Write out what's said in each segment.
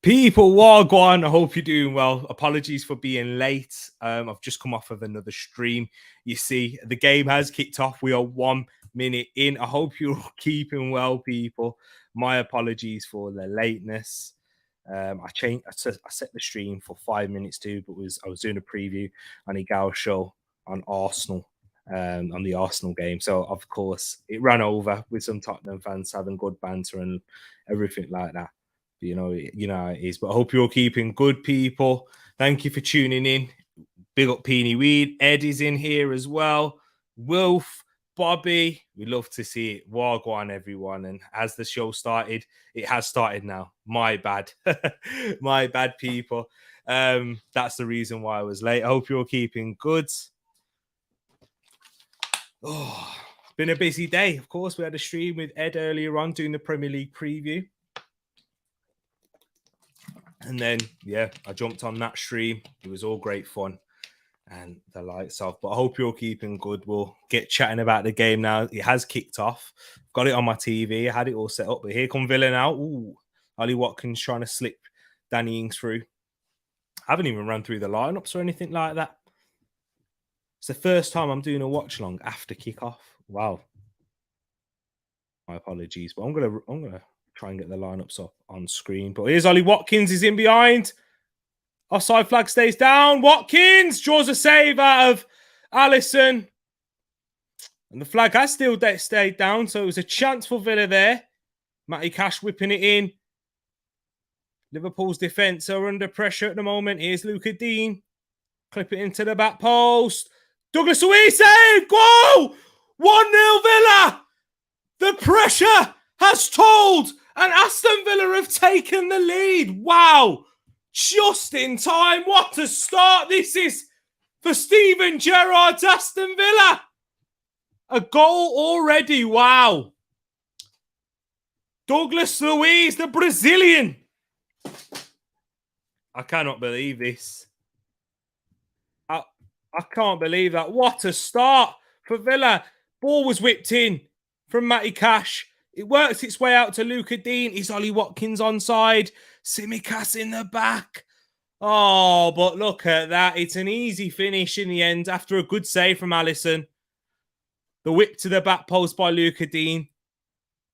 People, Wagwan, I hope you're doing well. Apologies for being late. I've just come off of another stream. You see, the game has kicked off. We are 1 minute in. I hope you're keeping well, people. My apologies for the lateness. I set the stream for 5 minutes too, but I was doing a preview on a Gal show on Arsenal, on the Arsenal game. So of course it ran over with some Tottenham fans having good banter and everything like that. But you know how it is. But I hope you're keeping good, people. Thank you for tuning in. Big up Peony Weed. Ed is in here as well. Wolf, Bobby, we love to see it. Wagwan, everyone. And as the show started, it has started now. My bad. My bad, people. That's the reason why I was late. I hope you're keeping good. Oh, been a busy day. Of course, we had a stream with Ed earlier on doing the Premier League preview. And then, yeah, I jumped on that stream. It was all great fun. And the lights off. But I hope you're keeping good. We'll get chatting about the game now. It has kicked off. Got it on my TV. I had it all set up. But here come Villa now. Ooh, Ollie Watkins trying to slip Danny Ings through. I haven't even run through the lineups or anything like that. It's the first time I'm doing a watch along after kickoff. Wow. My apologies. But I'm gonna try and get the lineups up on screen. But here's Ollie Watkins. He's in behind. Offside flag stays down. Watkins draws a save out of Alisson. And the flag has still stayed down. So it was a chance for Villa there. Matty Cash whipping it in. Liverpool's defence are under pressure at the moment. Here's Luca Dean. Clip it into the back post. Douglas Luiz save. Goal! 1-0 Villa. The pressure has told. And Aston Villa have taken the lead. Wow. Just in time. What a start this is for Steven Gerrard's Aston Villa. A goal already. Wow. Douglas Luiz, the Brazilian. I cannot believe this. I can't believe that. What a start for Villa. Ball was whipped in from Matty Cash. It works its way out to Luca Dean. Is Ollie Watkins onside? Tsimikas in the back. Oh, but look at that. It's an easy finish in the end after a good save from Alisson. The whip to the back post by Luca Dean.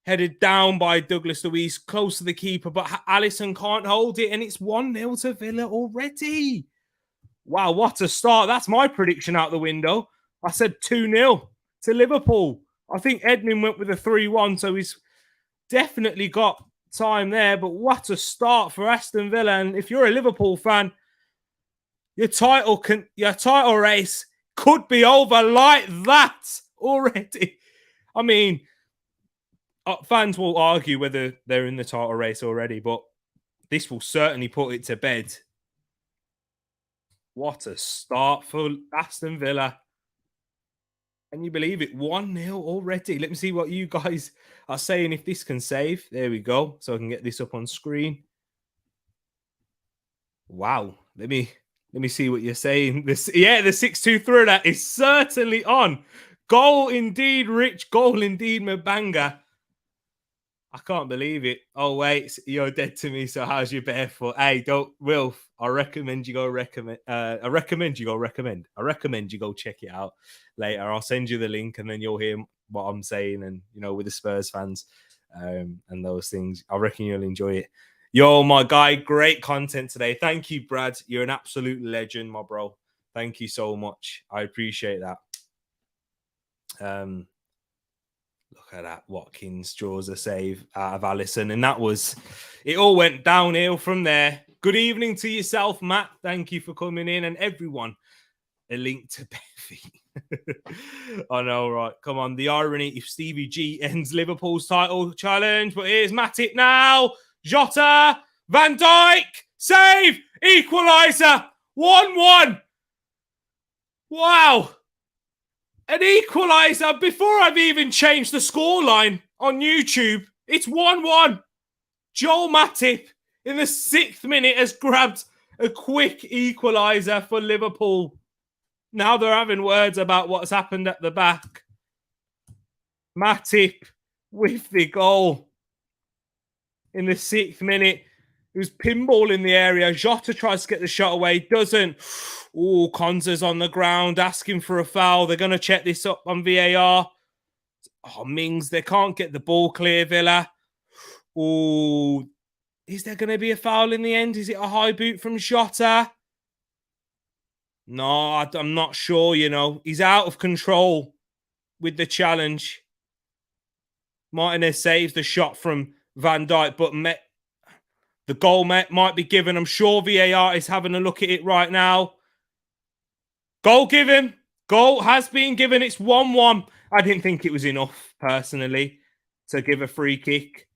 Headed down by Douglas Luiz, close to the keeper, but Alisson can't hold it, and it's 1-0 to Villa already. Wow, what a start. That's my prediction out the window. I said 2-0 to Liverpool. I think Edmund went with a 3-1, so he's definitely got time there. But what a start for Aston Villa. And if you're a Liverpool fan, your title race could be over like that already. I mean, fans will argue whether they're in the title race already, but this will certainly put it to bed. What a start for Aston Villa. Can you believe it? 1-0 already. Let me see what you guys are saying if this can save. There we go. So I can get this up on screen. Wow. Let me see what you're saying. The 6-2 thriller is certainly on. Goal indeed, Rich. Goal indeed, Mabanga. I can't believe it. Oh, wait. You're dead to me. So how's your barefoot? Hey, Wilf, I recommend you go recommend. I recommend you go check it out later. I'll send you the link and then you'll hear what I'm saying. And, with the Spurs fans and those things, I reckon you'll enjoy it. Yo, my guy, great content today. Thank you, Brad. You're an absolute legend, my bro. Thank you so much. I appreciate that. Look at that. Watkins draws a save out of Alisson. And it all went downhill from there. Good evening to yourself, Matt. Thank you for coming in. And everyone, a link to Beffy. I know, right? Come on. The irony if Stevie G ends Liverpool's title challenge. But here's Matip now. Jota. Van Dijk. Save. Equaliser. 1-1. Wow. An equaliser before I've even changed the scoreline on YouTube. It's 1-1. Joel Matip in the 6th minute has grabbed a quick equaliser for Liverpool. Now they're having words about what's happened at the back. Matip with the goal in the 6th minute. It was pinball in the area. Jota tries to get the shot away, doesn't. Oh, Konza's on the ground asking for a foul. They're going to check this up on VAR. Oh, Mings, they can't get the ball clear, Villa. Oh, is there going to be a foul in the end? Is it a high boot from Jota? No, I'm not sure, you know. He's out of control with the challenge. Martinez saves the shot from Van Dijk, but the goal might be given. I'm sure VAR is having a look at it right now. Goal given. Goal has been given. It's 1-1. I didn't think it was enough, personally, to give a free kick.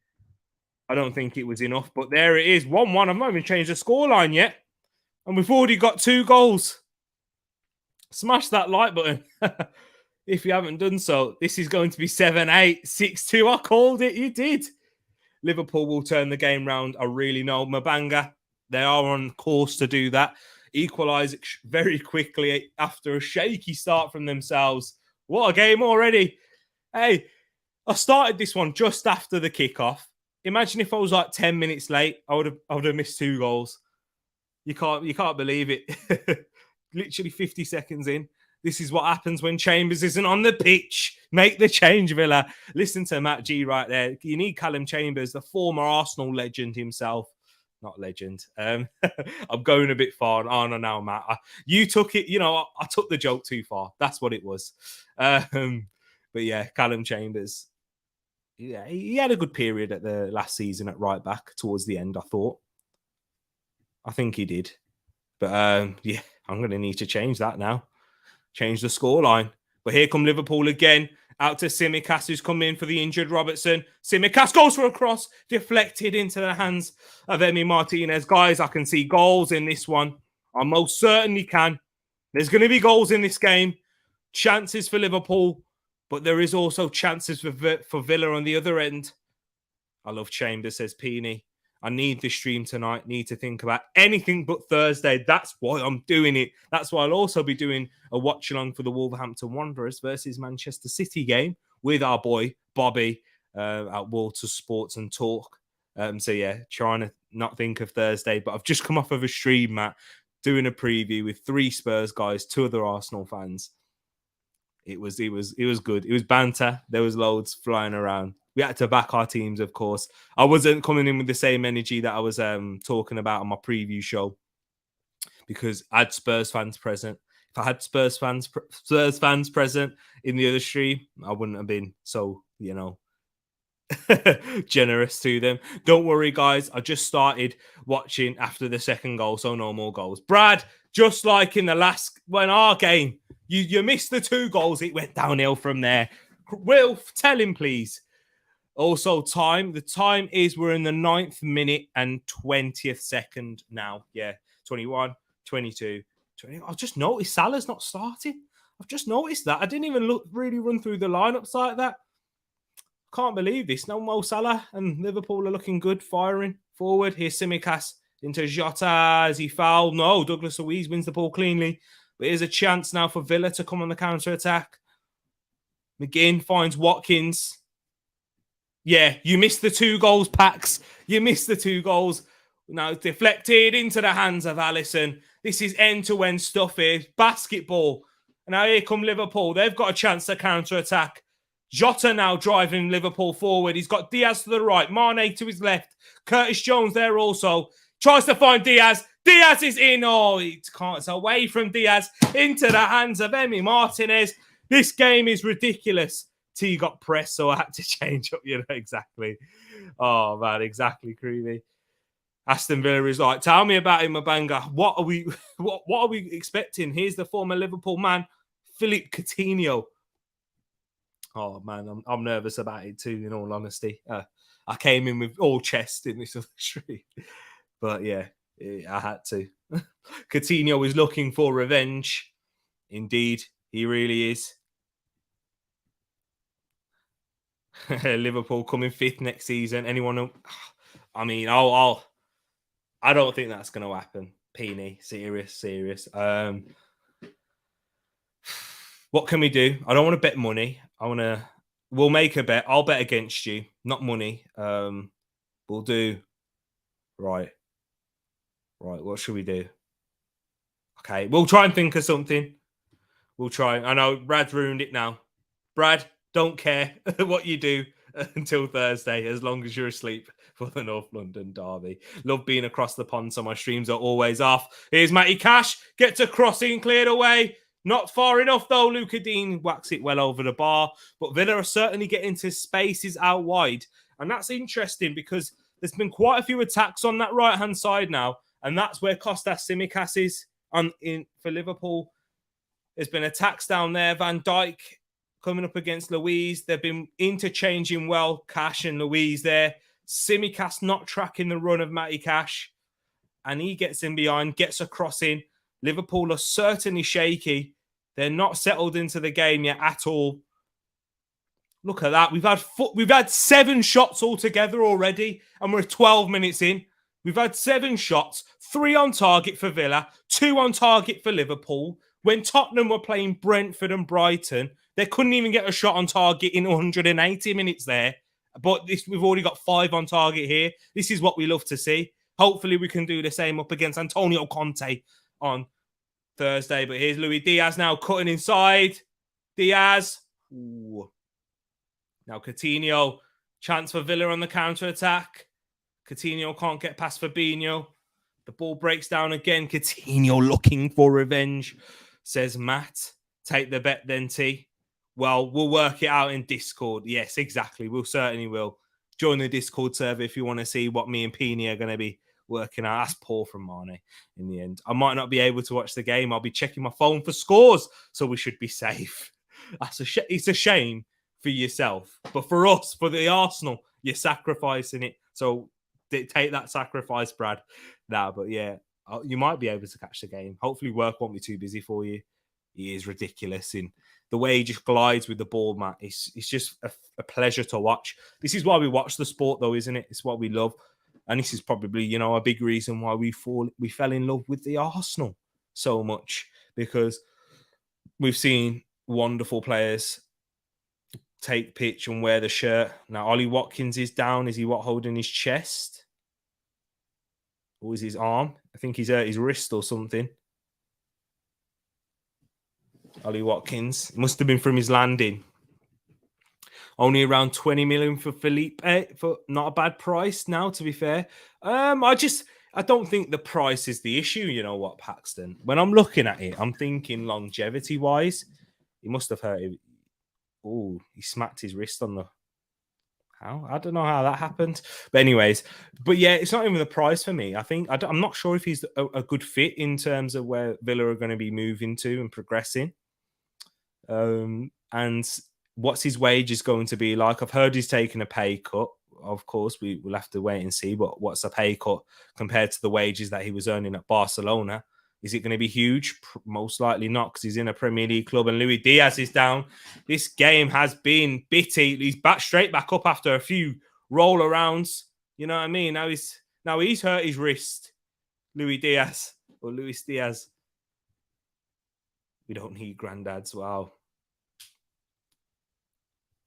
I don't think it was enough, but there it is. 1-1. I've not even changed the scoreline yet. And we've already got 2 goals. Smash that like button if you haven't done so. This is going to be 7-8, 6-2. I called it. You did. Liverpool will turn the game round. I really know. Mabanga, they are on course to do that. Equalise very quickly after a shaky start from themselves. What a game already. Hey, I started this one just after the kickoff. Imagine if I was like 10 minutes late, I would have missed 2 goals. You can't believe it. Literally 50 seconds in. This is what happens when Chambers isn't on the pitch. Make the change, Villa. Listen to Matt G right there. You need Callum Chambers, the former Arsenal legend himself. Not legend. I'm going a bit far on and now, Matt. You took it, I took the joke too far. That's what it was. But yeah, Callum Chambers. Yeah, he had a good period at the last season at right back towards the end, I thought. I think he did. But yeah, I'm going to need to change that now. Change the scoreline. But here come Liverpool again. Out to Tsimikas, who's come in for the injured Robertson. Tsimikas goes for a cross. Deflected into the hands of Emi Martinez. Guys, I can see goals in this one. I most certainly can. There's going to be goals in this game. Chances for Liverpool. But there is also chances for Villa on the other end. I love Chambers, says Peony. I need this stream tonight. Need to think about anything but Thursday. That's why I'm doing it. That's why I'll also be doing a watch along for the Wolverhampton Wanderers versus Manchester City game with our boy Bobby at Walter Sports and Talk. So yeah, trying to not think of Thursday, but I've just come off of a stream, Matt, doing a preview with 3 Spurs guys, 2 other Arsenal fans. It was good. It was banter. There was loads flying around. We had to back our teams, of course. I wasn't coming in with the same energy that I was talking about on my preview show because I had Spurs fans present. If I had Spurs fans present in the other stream, I wouldn't have been so, generous to them. Don't worry, guys. I just started watching after the second goal, so no more goals. Brad, just like in our game, you missed the 2 goals. It went downhill from there. Wilf, tell him, please. Also, time. The time is we're in the 9th minute and 20th second now. Yeah, 21, 22, 20. I've just noticed Salah's not starting. I've just noticed that. I didn't even really run through the lineups like that. Can't believe this. No Mo Salah and Liverpool are looking good, firing forward. Here's Tsimikas into Jota as he fouled. No, Douglas Luiz wins the ball cleanly. But here's a chance now for Villa to come on the counter-attack. McGinn finds Watkins. Yeah, you missed the 2 goals, Pax. You missed the 2 goals. Now it's deflected into the hands of Alisson. This is end-to-end stuff here. Basketball. And now here come Liverpool. They've got a chance to counter-attack. Jota now driving Liverpool forward. He's got Diaz to the right. Mane to his left. Curtis Jones there also. Tries to find Diaz. Diaz is in. Oh, it can't. It's away from Diaz into the hands of Emi Martinez. This game is ridiculous. T got pressed, so I had to change up, exactly. Oh, man, exactly, Creamy. Aston Villa is like, tell me about him, Mabanga. What are we expecting? Here's the former Liverpool man, Philippe Coutinho. Oh, man, I'm nervous about it too, in all honesty. I came in with all chest in this other street. But yeah, I had to. Coutinho is looking for revenge. Indeed, he really is. Liverpool coming 5th next season. Anyone? I mean, I don't think that's going to happen. Peony, serious. What can we do? I don't want to bet money. We'll make a bet. I'll bet against you, not money. We'll do right. Right, what should we do? Okay, we'll try and think of something. We'll try. I know Brad's ruined it now. Brad, don't care what you do until Thursday, as long as you're asleep for the North London derby. Love being across the pond, so my streams are always off. Here's Matty Cash, gets a crossing cleared away. Not far enough, though. Luca Dean whacks it well over the bar. But Villa are certainly getting to spaces out wide. And that's interesting because there's been quite a few attacks on that right-hand side now. And that's where Kostas Tsimikas is for Liverpool. There's been attacks down there. Van Dijk coming up against Louise. They've been interchanging well, Cash and Louise there. Tsimikas not tracking the run of Matty Cash. And he gets in behind, gets a cross in. Liverpool are certainly shaky. They're not settled into the game yet at all. Look at that. We've had 7 shots altogether already, and we're 12 minutes in. We've had 7 shots, 3 on target for Villa, 2 on target for Liverpool. When Tottenham were playing Brentford and Brighton, they couldn't even get a shot on target in 180 minutes there. But we've already got 5 on target here. This is what we love to see. Hopefully we can do the same up against Antonio Conte on Thursday. But here's Luis Diaz now cutting inside. Diaz. Ooh. Now Coutinho. Chance for Villa on the counter-attack. Coutinho can't get past Fabinho. The ball breaks down again. Coutinho looking for revenge, says Matt. Take the bet then, T. Well, we'll work it out in Discord. Yes, exactly. We'll certainly will. Join the Discord server if you want to see what me and Pini are going to be working out. That's poor from Mane in the end. I might not be able to watch the game. I'll be checking my phone for scores, so we should be safe. It's a shame for yourself. But for us, for the Arsenal, you're sacrificing it. So take that sacrifice, Brad. Nah, but yeah, you might be able to catch the game. Hopefully work won't be too busy for you. He is ridiculous in the way he just glides with the ball, Matt. It's just a pleasure to watch. This is why we watch the sport, though, isn't it? It's what we love. And this is probably, a big reason why we fell in love with the Arsenal so much, because we've seen wonderful players take pitch and wear the shirt. Now, Ollie Watkins is down. Is he holding his chest? Or is his arm? I think he's hurt his wrist or something. Ollie Watkins. It must have been from his landing. Only around 20 million for Felipe. For not a bad price now, to be fair. I don't think the price is the issue, you know what, Paxton? When I'm looking at it, I'm thinking longevity-wise. He must have hurt it. Oh, he smacked his wrist on the... How? I don't know how that happened. But anyways, yeah, it's not even the price for me. I'm not sure if he's a good fit in terms of where Villa are going to be moving to and progressing. And what's his wages going to be like? I've heard he's taking a pay cut. Of course, we'll have to wait and see. But what's a pay cut compared to the wages that he was earning at Barcelona? Is it going to be huge? Most likely not, because he's in a Premier League club and Luis Diaz is down. This game has been bitty. He's straight back up after a few roll arounds. You know what I mean? Now he's hurt his wrist. Luis Diaz. We don't need granddads. Wow.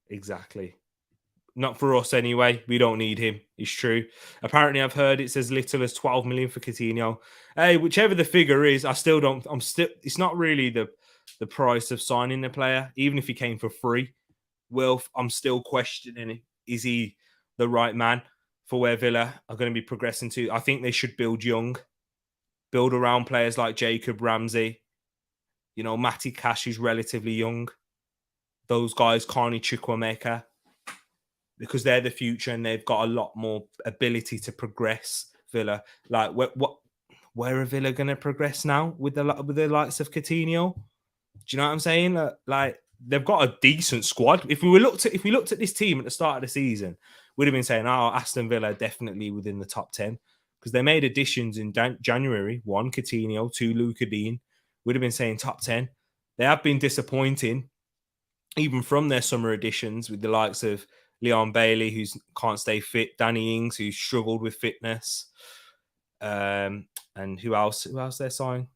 Exactly. Not for us anyway. We don't need him. It's true. Apparently, I've heard it's as little as 12 million for Coutinho. Hey, whichever the figure is, it's not really the price of signing the player, even if he came for free. Well, I'm still questioning, is he the right man for where Villa are going to be progressing to? I think they should build young, build around players like Jacob Ramsey, Matty Cash, who's relatively young. Those guys, Carney Chukwuemeka, because they're the future and they've got a lot more ability to progress. Villa, like where are Villa going to progress now with the likes of Coutinho? Do you know what I'm saying? Like they've got a decent squad. If we looked at this team at the start of the season, we'd have been saying, "Oh, Aston Villa definitely within the top 10," because they made additions in January. 1 Coutinho, 2 Luca Dean. We'd have been saying top 10. They have been disappointing, even from their summer additions, with the likes of Leon Bailey, who can't stay fit, Danny Ings, who struggled with fitness, and who else they're signing?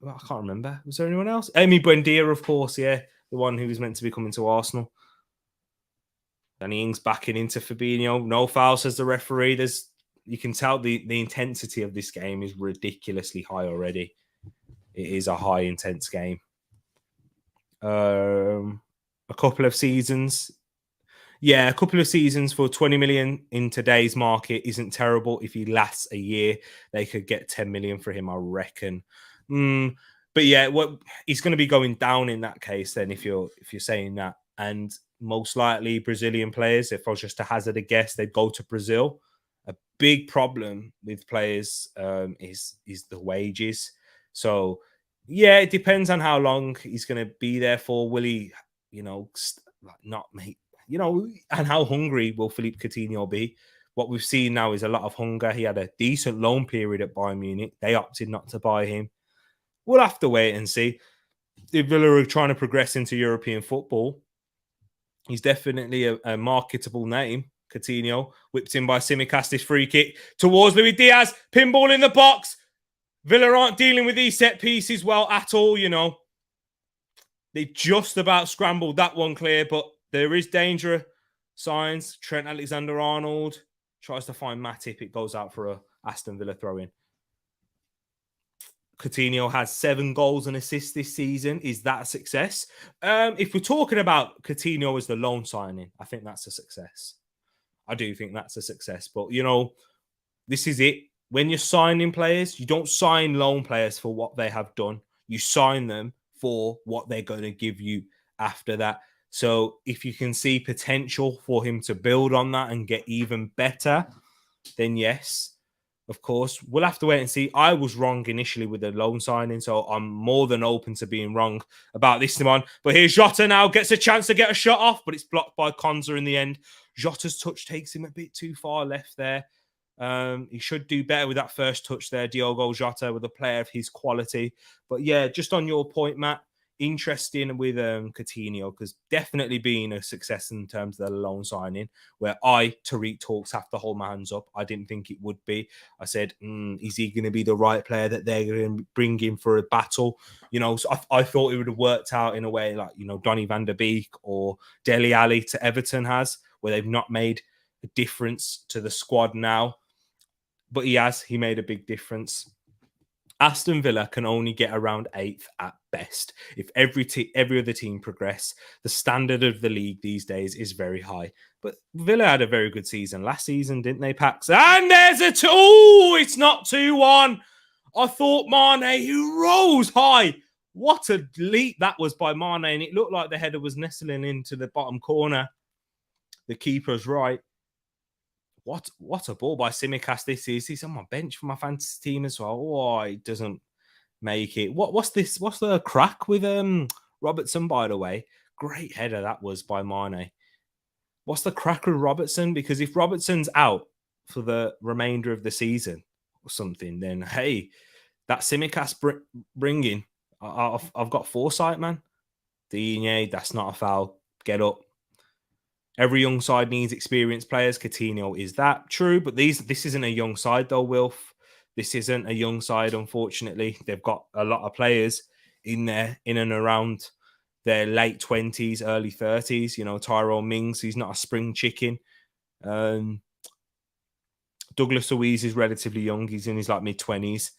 Well, I can't remember. Was there anyone else? Amy Buendia, of course, yeah, the one who was meant to be coming to Arsenal. Danny Ings backing into Fabinho. No foul, says the referee. you can tell the intensity of this game is ridiculously high already. It is a high intense game. A couple of seasons. Yeah, a couple of seasons for 20 million in today's market isn't terrible. If he lasts a year, they could get 10 million for him, I reckon. But yeah, he's going to be going down in that case then if you're saying that. And most likely Brazilian players, if I was just to hazard a guess, they'd go to Brazil. A big problem with players is the wages. So yeah, it depends on how long he's going to be there for. Will he, not make, and how hungry will Philippe Coutinho be? What we've seen now is a lot of hunger. He had a decent loan period at Bayern Munich. They opted not to buy him. We'll have to wait and see. If Villa are trying to progress into European football, he's definitely a marketable name. Coutinho, whipped in by Tsimikas, this free kick towards Luis Diaz. Pinball in the box. Villa aren't dealing with these set pieces well at all, They just about scrambled that one clear, but there is danger signs. Trent Alexander-Arnold tries to find Matip. It goes out for a Aston Villa throw-in. Coutinho has 7 goals and assists this season. Is that a success? If we're talking about Coutinho as the loan signing, I think that's a success. I do think that's a success. But, this is it. When you're signing players, you don't sign loan players for what they have done. You sign them for what they're going to give you after that. So if you can see potential for him to build on that and get even better, then yes, of course. We'll have to wait and see. I was wrong initially with the loan signing, so I'm more than open to being wrong about this one. But here's Jota now, gets a chance to get a shot off, but it's blocked by Konza in the end. Jota's touch takes him a bit too far left there. He should do better with that first touch there, Diogo Jota, with a player of his quality. But yeah, just on your point, Matt, interesting with Coutinho, because definitely being a success in terms of the loan signing, where Tereak Talks, have to hold my hands up. I didn't think it would be. I said, is he going to be the right player that they're going to bring in for a battle? So I thought it would have worked out in a way like, Donny van der Beek or Dele Alli to Everton has, where they've not made a difference to the squad now. But he made a big difference. Aston Villa can only get around 8th at best. If every other team progress, the standard of the league these days is very high. But Villa had a very good season last season, didn't they, Pax? And there's a it's not 2-1. I thought Mane, who rose high. What a leap that was by Mane. And it looked like the header was nestling into the bottom corner. The keeper's right. What a ball by Tsimikas this is. He's on my bench for my fantasy team as well. Oh, he doesn't make it. What's this? What's the crack with Robertson, by the way? Great header that was by Mane. What's the crack with Robertson? Because if Robertson's out for the remainder of the season or something, then hey, that Tsimikas bringing, I've got foresight, man. Digne, that's not a foul. Get up. Every young side needs experienced players. Coutinho is that. True, but this isn't a young side though, Wilf. This isn't a young side, unfortunately. They've got a lot of players in there, in and around their late 20s, early 30s. Tyrone Mings, he's not a spring chicken. Douglas Luiz is relatively young. He's in his mid-20s.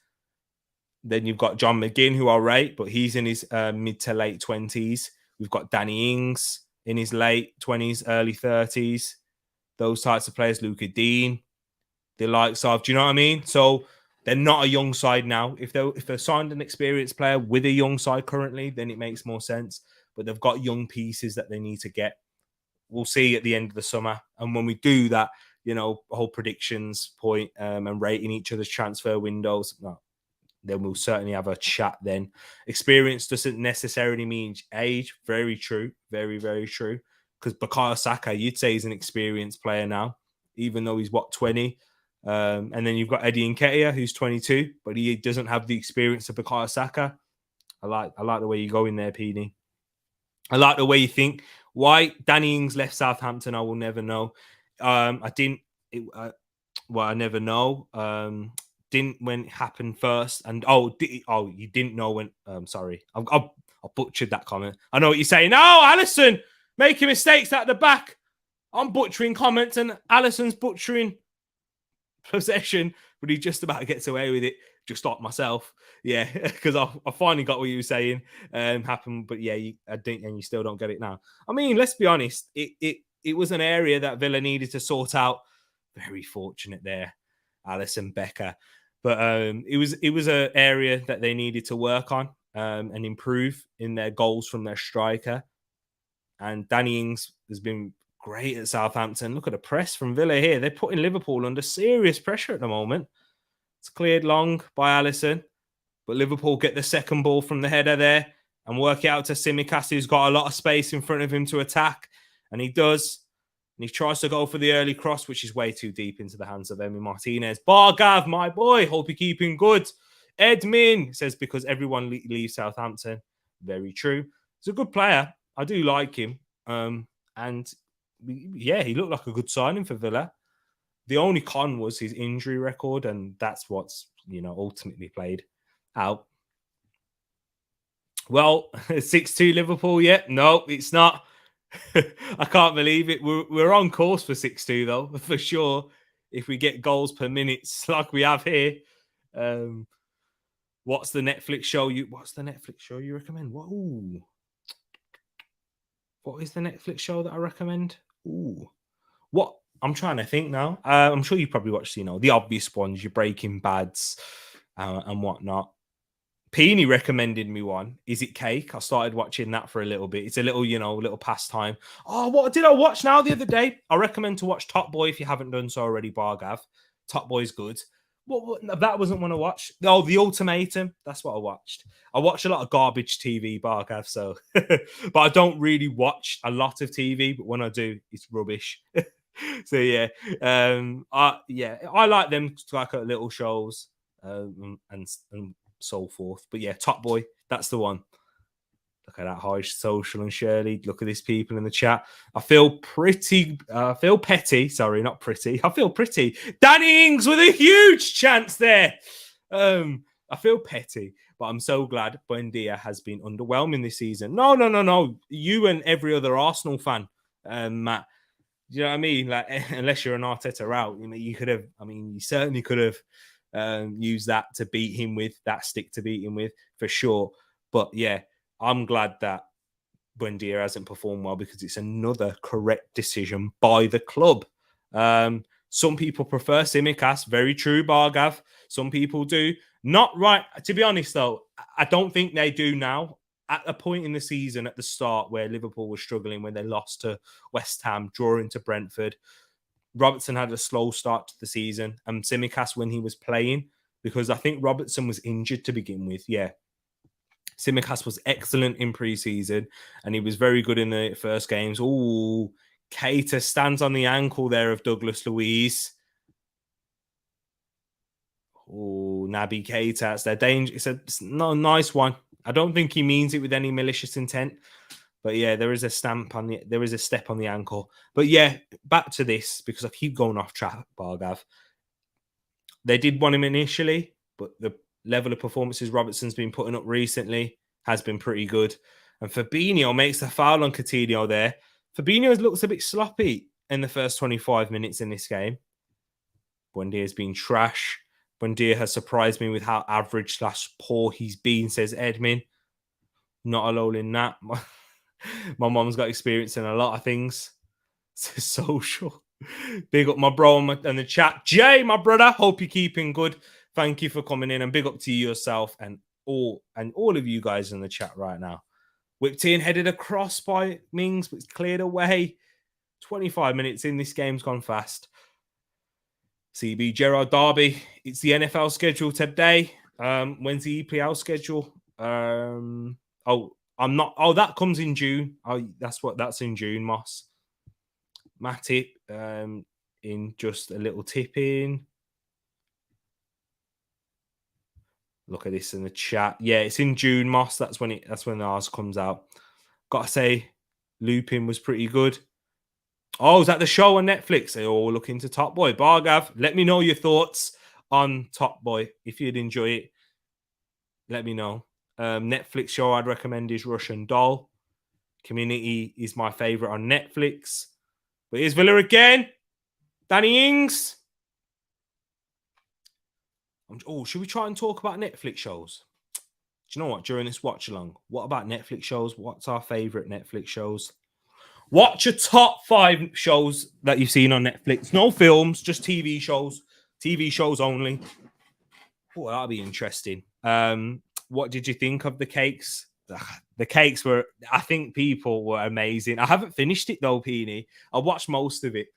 Then you've got John McGinn, who I rate, but he's in his mid to late 20s. We've got Danny Ings in his late 20s, early 30s. Those types of players, Luca Dean, the likes of, do you know what I mean? So they're not a young side now. If they're signed an experienced player with a young side currently, then it makes more sense. But they've got young pieces that they need to get. We'll see at the end of the summer. And when we do that, whole predictions point and rating each other's transfer windows, then we'll certainly have a chat then. Experience doesn't necessarily mean age. Very true. Very, very true. Because Bukayo Saka, you'd say he's an experienced player now, even though he's, 20? And then you've got Eddie Nketiah, who's 22, but he doesn't have the experience of Bukayo Saka. I like the way you go in there, Peony. I like the way you think. Why Danny Ings left Southampton, I will never know. I never know. Didn't when it happened first, and you didn't know when. Sorry, I butchered that comment. I know what you're saying. Oh, Allison making mistakes at the back. I'm butchering comments, and Allison's butchering possession, but he just about gets away with it, just like myself. Yeah, because I finally got what you were saying happened, but yeah, I didn't, and you still don't get it now. I mean, let's be honest, it was an area that Villa needed to sort out. Very fortunate there, Alisson Becker, but it was an area that they needed to work on and improve in their goals from their striker. And Danny Ings has been great at Southampton. Look at the press from Villa here. They're putting Liverpool under serious pressure at the moment. It's cleared long by Alisson, but Liverpool get the second ball from the header there and work it out to Tsimikas, who's got a lot of space in front of him to attack. And he does. And he tries to go for the early cross, which is way too deep into the hands of Emi Martinez. Bargav, my boy, hope you're keeping good. Edmin says, because everyone leaves Southampton. Very true. He's a good player. I do like him. And yeah, he looked like a good signing for Villa. The only con was his injury record, and that's what's, ultimately played out. Well, 6-2 Liverpool, yeah. No, it's not. I can't believe it. We're on course for 6-2, though, for sure. If we get goals per minute like we have here. What's the Netflix show you recommend? Whoa. What is the Netflix show that I recommend? Ooh. What? I'm trying to think now. I'm sure you probably watched, the obvious ones, your Breaking Bads and whatnot. Peony recommended me one. Is It Cake? I started watching that for a little bit. It's a little, little pastime. Oh, what did I watch now the other day? I recommend to watch Top Boy if you haven't done so already, Bargav. Top Boy's good. What that wasn't one I watched. Oh, The Ultimatum. That's what I watched. I watch a lot of garbage TV, Bargav, so but I don't really watch a lot of TV, but when I do, it's rubbish. So yeah. I like them like little shows and so forth. But yeah, Top Boy, that's the one. Look at that, High Social and Shirley. Look at these people in the chat. I feel petty. Sorry, not pretty. I feel pretty. Danny Ings with a huge chance there. I feel petty, but I'm so glad Buendia has been underwhelming this season. No. You and every other Arsenal fan, Matt. Do you know what I mean? Like, unless you're an Arteta out, you could have. I mean, you certainly could have used that to beat him with, that stick to beat him with, for sure. But yeah, I'm glad that Buendia hasn't performed well, because it's another correct decision by the club. Some people prefer Tsimikas. Very true, Bargav. Some people do. Not right. To be honest, though, I don't think they do now. At a point in the season at the start where Liverpool was struggling, when they lost to West Ham, drawing to Brentford, Robertson had a slow start to the season, and Tsimikas when he was playing, because I think Robertson was injured to begin with. Yeah. Tsimikas was excellent in pre-season, and he was very good in the first games. Oh, Keita stands on the ankle there of Douglas Luiz. Oh, Naby Keita, it's their danger. It's not a nice one. I don't think he means it with any malicious intent. But yeah, there is a step on the ankle. But yeah, back to this, because I keep going off track, Bargav. They did want him initially, but the level of performances Robertson's been putting up recently has been pretty good. And Fabinho makes a foul on Coutinho there. Fabinho looks a bit sloppy in the first 25 minutes in this game. Buendia has been trash. Buendia has surprised me with how average/poor he's been, says Edmin. Not alone in that. My mom's got experience in a lot of things. It's social. Big up my bro in the chat. Jay, my brother, hope you're keeping good. Thank you for coming in, and big up to you yourself and all of you guys in the chat right now. Whipped in, headed across by Mings, but it's cleared away. 25 minutes in, this game's gone fast. CB Gerard Derby. It's the NFL schedule today. When's the EPL schedule? That comes in June. That's in June, Moss. Matip in just a little tip in. Look at this in the chat. Yeah, it's in June, Moss. That's when ours comes out. Gotta say, Lupin was pretty good. Oh, is that the show on Netflix? They all look into Top Boy. Bargav, let me know your thoughts on Top Boy. If you'd enjoy it, let me know. Netflix show I'd recommend is Russian Doll. Community is my favorite on Netflix. But here's Villa again. Danny Ings. Oh, should we try and talk about Netflix shows? Do you know what? During this watch along, what about Netflix shows? What's our favorite Netflix shows? Watch your top 5 shows that you've seen on Netflix. No films, just TV shows. TV shows only. Oh, that'll be interesting. What did you think of the cakes? The cakes were, I think people were amazing. I haven't finished it though, Peony. I watched most of it.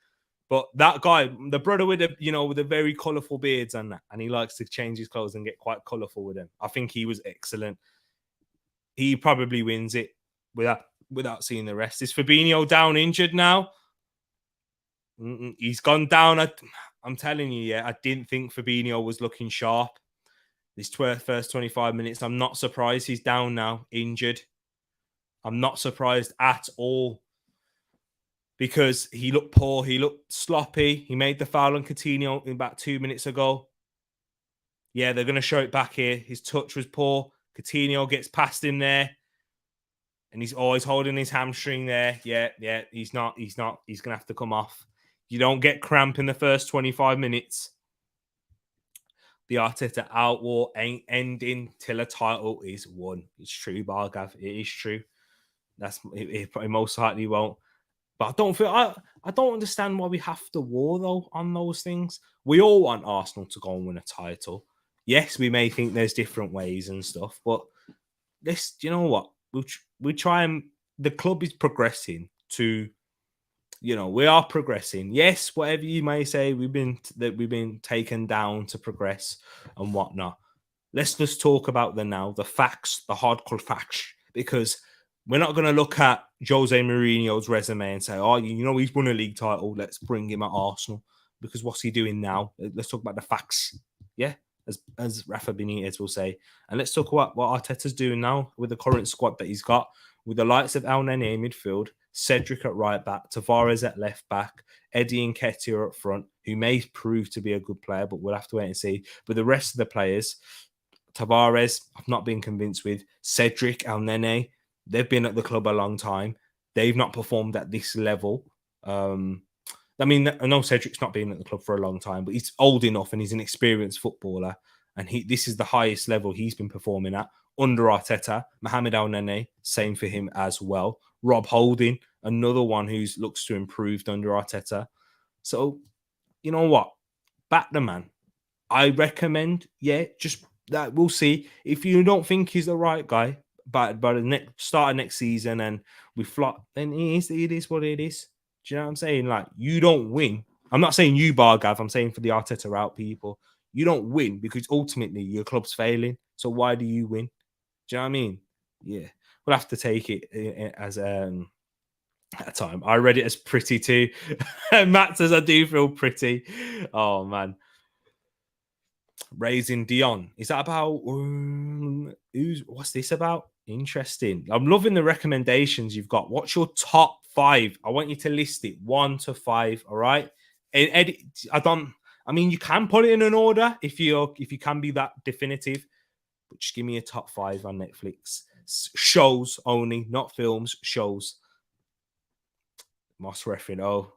But that guy, the brother with with the very colourful beards and that, and he likes to change his clothes and get quite colourful with them. I think he was excellent. He probably wins it without seeing the rest. Is Fabinho down injured now? He's gone down. I'm telling you, yeah, I didn't think Fabinho was looking sharp. This first 25 minutes, I'm not surprised he's down now, injured. I'm not surprised at all because he looked poor. He looked sloppy. He made the foul on Coutinho about 2 minutes ago. Yeah, they're going to show it back here. His touch was poor. Coutinho gets past him there. And he's always holding his hamstring there. Yeah. He's not. He's going to have to come off. You don't get cramp in the first 25 minutes. The Arteta out war ain't ending till a title is won. It's true, Bargav. It is true. It most likely won't. But I don't understand why we have to war though on those things. We all want Arsenal to go and win a title. Yes, we may think there's different ways and stuff, but this, you know what? We try and the club is progressing to, we are progressing. Yes, whatever you may say, we've been taken down to progress and whatnot. Let's just talk about the facts, the hardcore facts, because we're not going to look at Jose Mourinho's resume and say, oh, he's won a league title. Let's bring him at Arsenal, because what's he doing now? Let's talk about the facts. Yeah, as Rafa Benitez will say. And let's talk about what Arteta's doing now with the current squad that he's got, with the likes of El Nene midfield, Cedric at right back, Tavares at left back, Eddie Nketiah up front, who may prove to be a good player, but we'll have to wait and see. But the rest of the players, Tavares, I've not been convinced with. Cedric, El Nene, they've been at the club a long time. They've not performed at this level. I know Cedric's not been at the club for a long time, but he's old enough and he's an experienced footballer. And this is the highest level he's been performing at under Arteta. Mohamed El Nene, same for him as well. Rob Holding, another one who looks to improved under Arteta. So, you know what? Back the man. I recommend, just that we'll see. If you don't think he's the right guy, by the start of next season and we flop, then it is what it is. Do you know what I'm saying? Like, you don't win. I'm not saying you, Bargav. I'm saying for the Arteta route people. You don't win because ultimately your club's failing. So why do you win? Do you know what I mean? Yeah. We'll have to take it as at a time. I read it as pretty too. Matt says I do feel pretty. Oh, man. Raising Dion. Is that about what's this about? Interesting. I'm loving the recommendations you've got. What's your top 5? I want you to list it 1 to 5. All right. And you can put it in an order if you can be that definitive, but just give me a top 5 on Netflix. Shows only, not films, shows. Moss Reffin. Oh.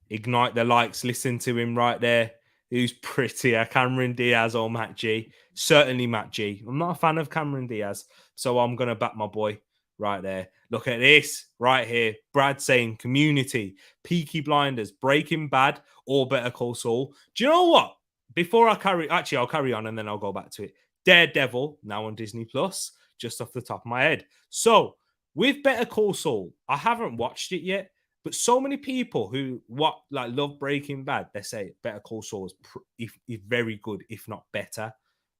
Ignite the likes. Listen to him right there. Who's prettier, Cameron Diaz or Matt G? Certainly Matt G. I'm not a fan of Cameron Diaz, so I'm going to back my boy right there. Look at this right here. Brad saying Community, Peaky Blinders, Breaking Bad, or Better Call Saul. Do you know what? I'll carry on and then I'll go back to it. Daredevil, now on Disney Plus, just off the top of my head. So with Better Call Saul, I haven't watched it yet. But so many people who love Breaking Bad, they say Better Call Saul is very good, if not better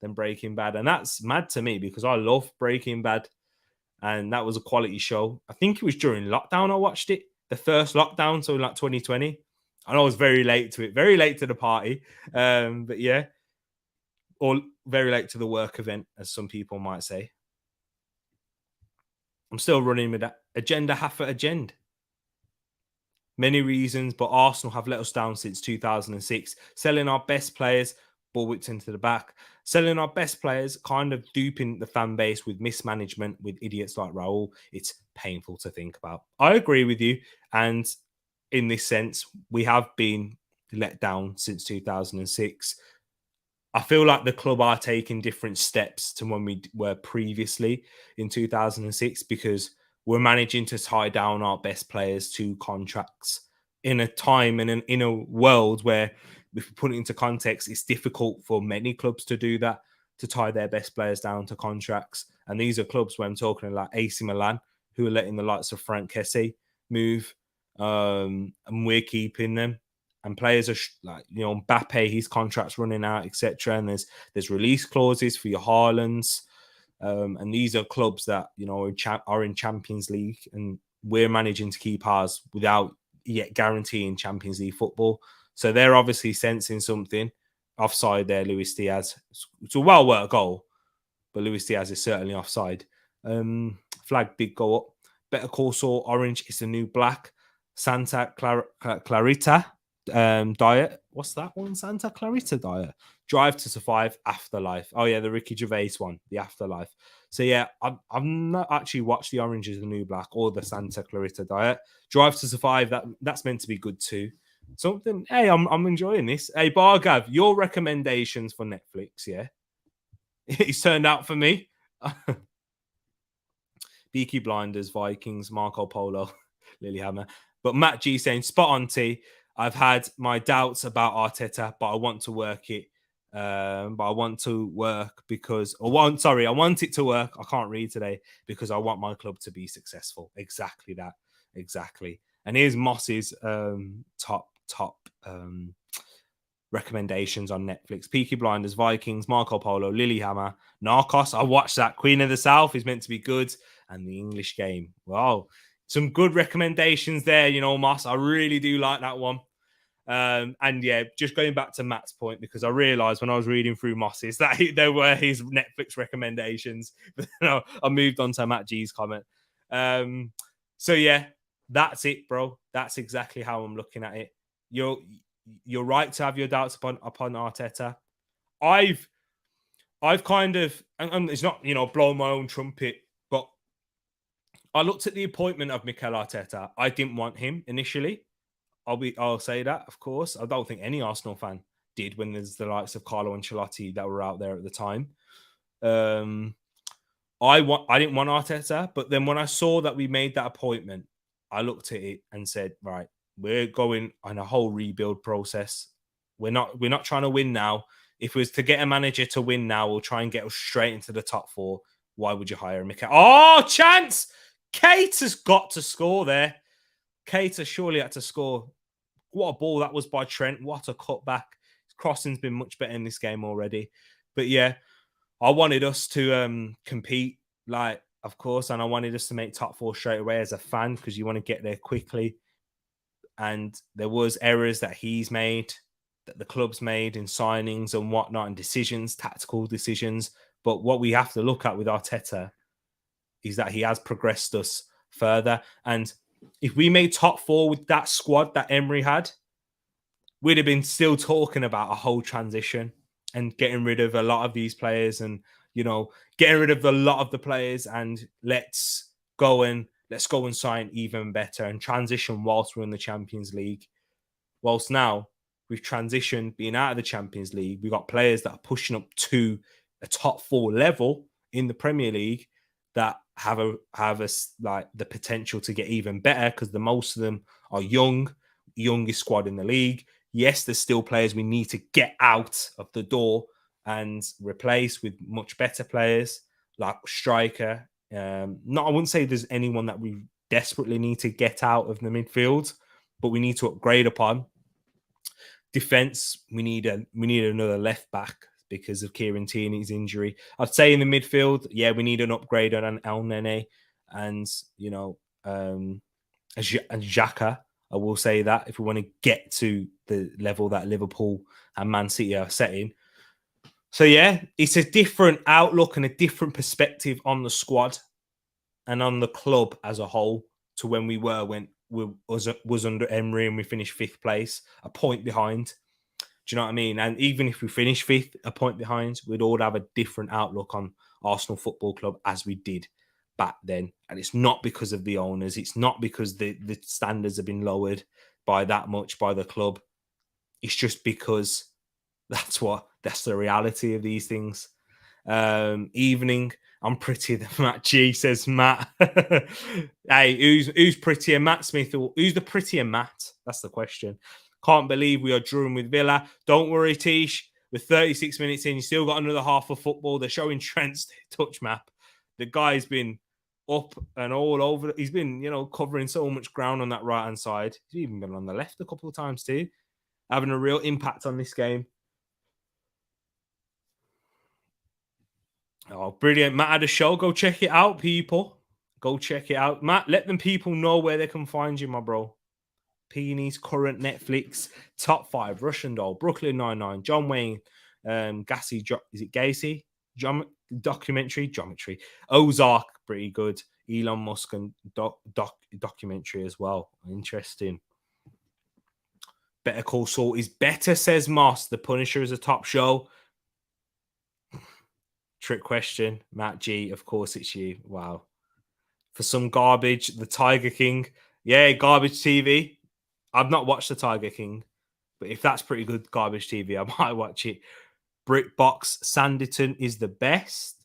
than Breaking Bad. And that's mad to me because I love Breaking Bad. And that was a quality show. I think it was during lockdown I watched it. The first lockdown, so 2020. And I was very late to it. Very late to the party. But yeah. Or very late to the work event, as some people might say. I'm still running with that. Agenda half at agenda. Many reasons, but Arsenal have let us down since 2006. Selling our best players, ball whipped into the back. Selling our best players, kind of duping the fan base with mismanagement, with idiots like Raul. It's painful to think about. I agree with you. And in this sense, we have been let down since 2006. I feel like the club are taking different steps to when we were previously in 2006 because we're managing to tie down our best players to contracts in a time and in a world where, if we put it into context, it's difficult for many clubs to do that, to tie their best players down to contracts. And these are clubs where I'm talking like AC Milan, who are letting the likes of Frank Kessie move, and we're keeping them. And players are like, Mbappe, his contract's running out, etc. And there's release clauses for your Haalands. And these are clubs that, are in Champions League, and we're managing to keep ours without yet guaranteeing Champions League football. So they're obviously sensing something. Offside there, Luis Diaz. It's a well-worked goal, but Luis Diaz is certainly offside. Flag did go up. Better Call Saul orange is the new black. Santa Clarita diet. What's that one? Santa Clarita diet. Drive to Survive, Afterlife. Oh yeah, the Ricky Gervais one, the Afterlife. So yeah, I've not actually watched the Orange is the New Black or the Santa Clarita diet. Drive to Survive, that's meant to be good too. Something. Hey, I'm enjoying this. Hey, Bargav, your recommendations for Netflix, yeah, it's turned out for me. Peaky Blinders, Vikings, Marco Polo, Lilyhammer. But Matt G saying, spot on, T. I've had my doubts about Arteta, but I want to work it. I want it to work. I can't read today because I want my club to be successful. Exactly that. Exactly. And here's Moss's top recommendations on Netflix. Peaky Blinders, Vikings, Marco Polo, Lilyhammer, Narcos. I watched that. Queen of the South is meant to be good. And The English Game. Wow. Some good recommendations there, Moss. I really do like that one. And yeah, just going back to Matt's point, because I realized when I was reading through Moss's that there were his Netflix recommendations. I moved on to Matt G's comment. So yeah, that's it, bro. That's exactly how I'm looking at it. You're right to have your doubts upon Arteta. I've kind of, and it's not, blowing my own trumpet, but I looked at the appointment of Mikel Arteta. I didn't want him initially. I'll say that, of course. I don't think any Arsenal fan did when there's the likes of Carlo Ancelotti that were out there at the time. I didn't want Arteta, but then when I saw that we made that appointment, I looked at it and said, right, we're going on a whole rebuild process. We're not trying to win now. If it was to get a manager to win now, we'll try and get us straight into the top four. Why would you hire Mikel? Oh, chance! Kate has got to score there. Kate has surely had to score. What a ball that was by Trent. What a cutback. His crossing's been much better in this game already. But yeah, I wanted us to compete, of course, and I wanted us to make top four straight away as a fan because you want to get there quickly. And there was errors that he's made, that the club's made in signings and whatnot, and decisions, tactical decisions. But what we have to look at with Arteta is that he has progressed us further. And if we made top four with that squad that Emery had, we'd have been still talking about a whole transition and getting rid of a lot of these players and, getting rid of a lot of the players and let's go and sign even better and transition whilst we're in the Champions League. Whilst now we've transitioned being out of the Champions League. We've got players that are pushing up to a top four level in the Premier League that have the potential to get even better because the most of them are youngest squad in the league. Yes, there's still players we need to get out of the door and replace with much better players like striker. I wouldn't say there's anyone that we desperately need to get out of the midfield, but we need to upgrade upon. Defense, we need another left back because of Kieran Tierney's injury. I'd say in the midfield, yeah, we need an upgrade on El Nene and, Xhaka. I will say that if we want to get to the level that Liverpool and Man City are setting. So, yeah, it's a different outlook and a different perspective on the squad and on the club as a whole to when we were when we was under Emery and we finished 5th place, a point behind. Do you know what I mean? And even if we finish 5th, a point behind, we'd all have a different outlook on Arsenal Football Club as we did back then. And it's not because of the owners. It's not because the standards have been lowered by that much by the club. It's just because that's the reality of these things. Evening, I'm prettier than Matt G, says Matt. Hey, who's prettier, Matt Smith, or who's the prettier Matt? That's the question. Can't believe we are drawing with Villa. Don't worry, Tish. With 36 minutes in, you still got another half of football. They're showing Trent's touch map. The guy's been up and all over. He's been, covering so much ground on that right-hand side. He's even been on the left a couple of times too, having a real impact on this game. Oh, brilliant. Matt had a show. Go check it out, people. Go check it out. Matt, let them people know where they can find you, my bro. Peony's current Netflix top 5. Russian Doll, Brooklyn Nine-Nine, John Wayne, Gacy, is it Gacy? Geometry. Ozark, pretty good. Elon Musk and documentary as well. Interesting. Better Call Saul is better, says Moss. The Punisher is a top show. Trick question, Matt G. Of course it's you. Wow. For some garbage, the Tiger King. Yeah, garbage TV. I've not watched the Tiger King, but if that's pretty good garbage TV, I might watch it. BritBox Sanditon is the best.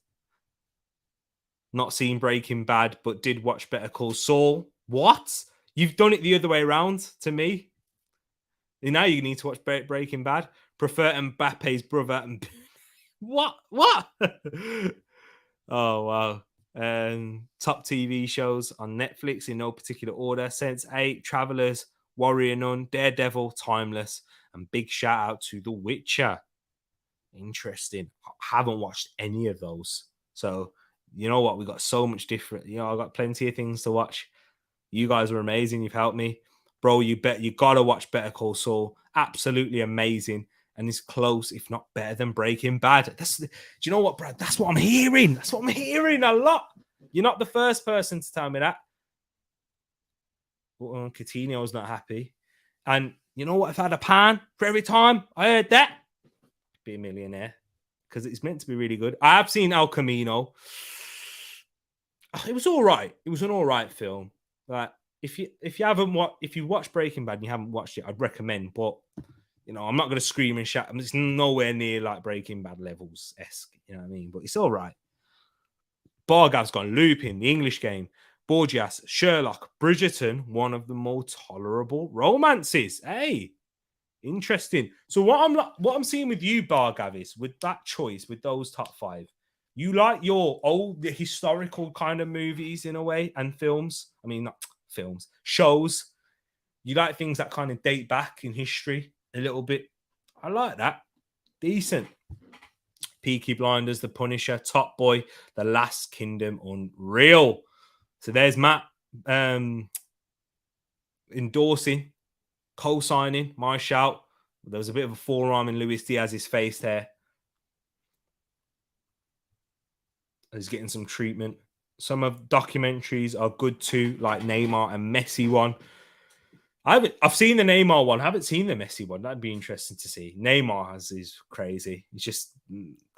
Not seen Breaking Bad, but did watch Better Call Saul. What? You've done it the other way around to me. Now you need to watch Breaking Bad. Prefer Mbappe's brother. And what? Oh, wow. Top TV shows on Netflix in no particular order. Sense8, Travelers, Warrior Nun, Daredevil, Timeless, and big shout out to The Witcher. Interesting. I haven't watched any of those. So, you know what? We got so much different. I got plenty of things to watch. You guys were amazing. You've helped me. Bro, you gotta watch Better Call Saul. Absolutely amazing. And it's close, if not better than Breaking Bad. Do you know what, Brad? That's what I'm hearing. That's what I'm hearing a lot. You're not the first person to tell me that. Well, Coutinho's not happy. And you know what? If I had a pan for every time I heard that, I'd be a millionaire. Because it's meant to be really good. I have seen El Camino. It was all right. It was an all right film. Like, if you watched Breaking Bad and you haven't watched it, I'd recommend. But I'm not going to scream and shout. It's nowhere near like Breaking Bad levels-esque. You know what I mean? But it's all right. Bargav's gone Lupin, The English Game, Borgias, Sherlock, Bridgerton, one of the more tolerable romances. Hey, interesting. So what I'm seeing with you, Bargav, is with that choice, with those top 5, you like your old historical kind of movies in a way and films. I mean, not films, shows. You like things that kind of date back in history a little bit. I like that. Decent. Peaky Blinders, The Punisher, Top Boy, The Last Kingdom, unreal. So there's Matt endorsing, co-signing my shout. There was a bit of a forearm in Luis Diaz's face there. He's getting some treatment. Some of documentaries are good too, like Neymar and Messi one. I've seen the Neymar one. I haven't seen the Messi one. That'd be interesting to see. Neymar is crazy. It's just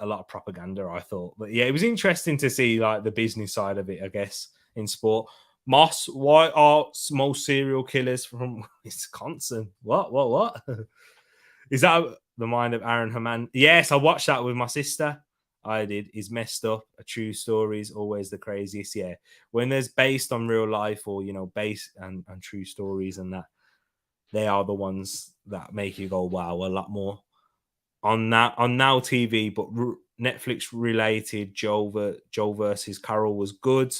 a lot of propaganda, I thought. But yeah, it was interesting to see like the business side of it, I guess, in sport. Moss, why are most serial killers from Wisconsin? What? Is that the mind of Aaron Haman? Yes, I watched that with my sister. I did. Is messed up. A true story is always the craziest. Yeah. When there's based on real life or, based and true stories and that, they are the ones that make you go, wow, a lot more. On Now TV, but Netflix related, Joe versus Carol was good.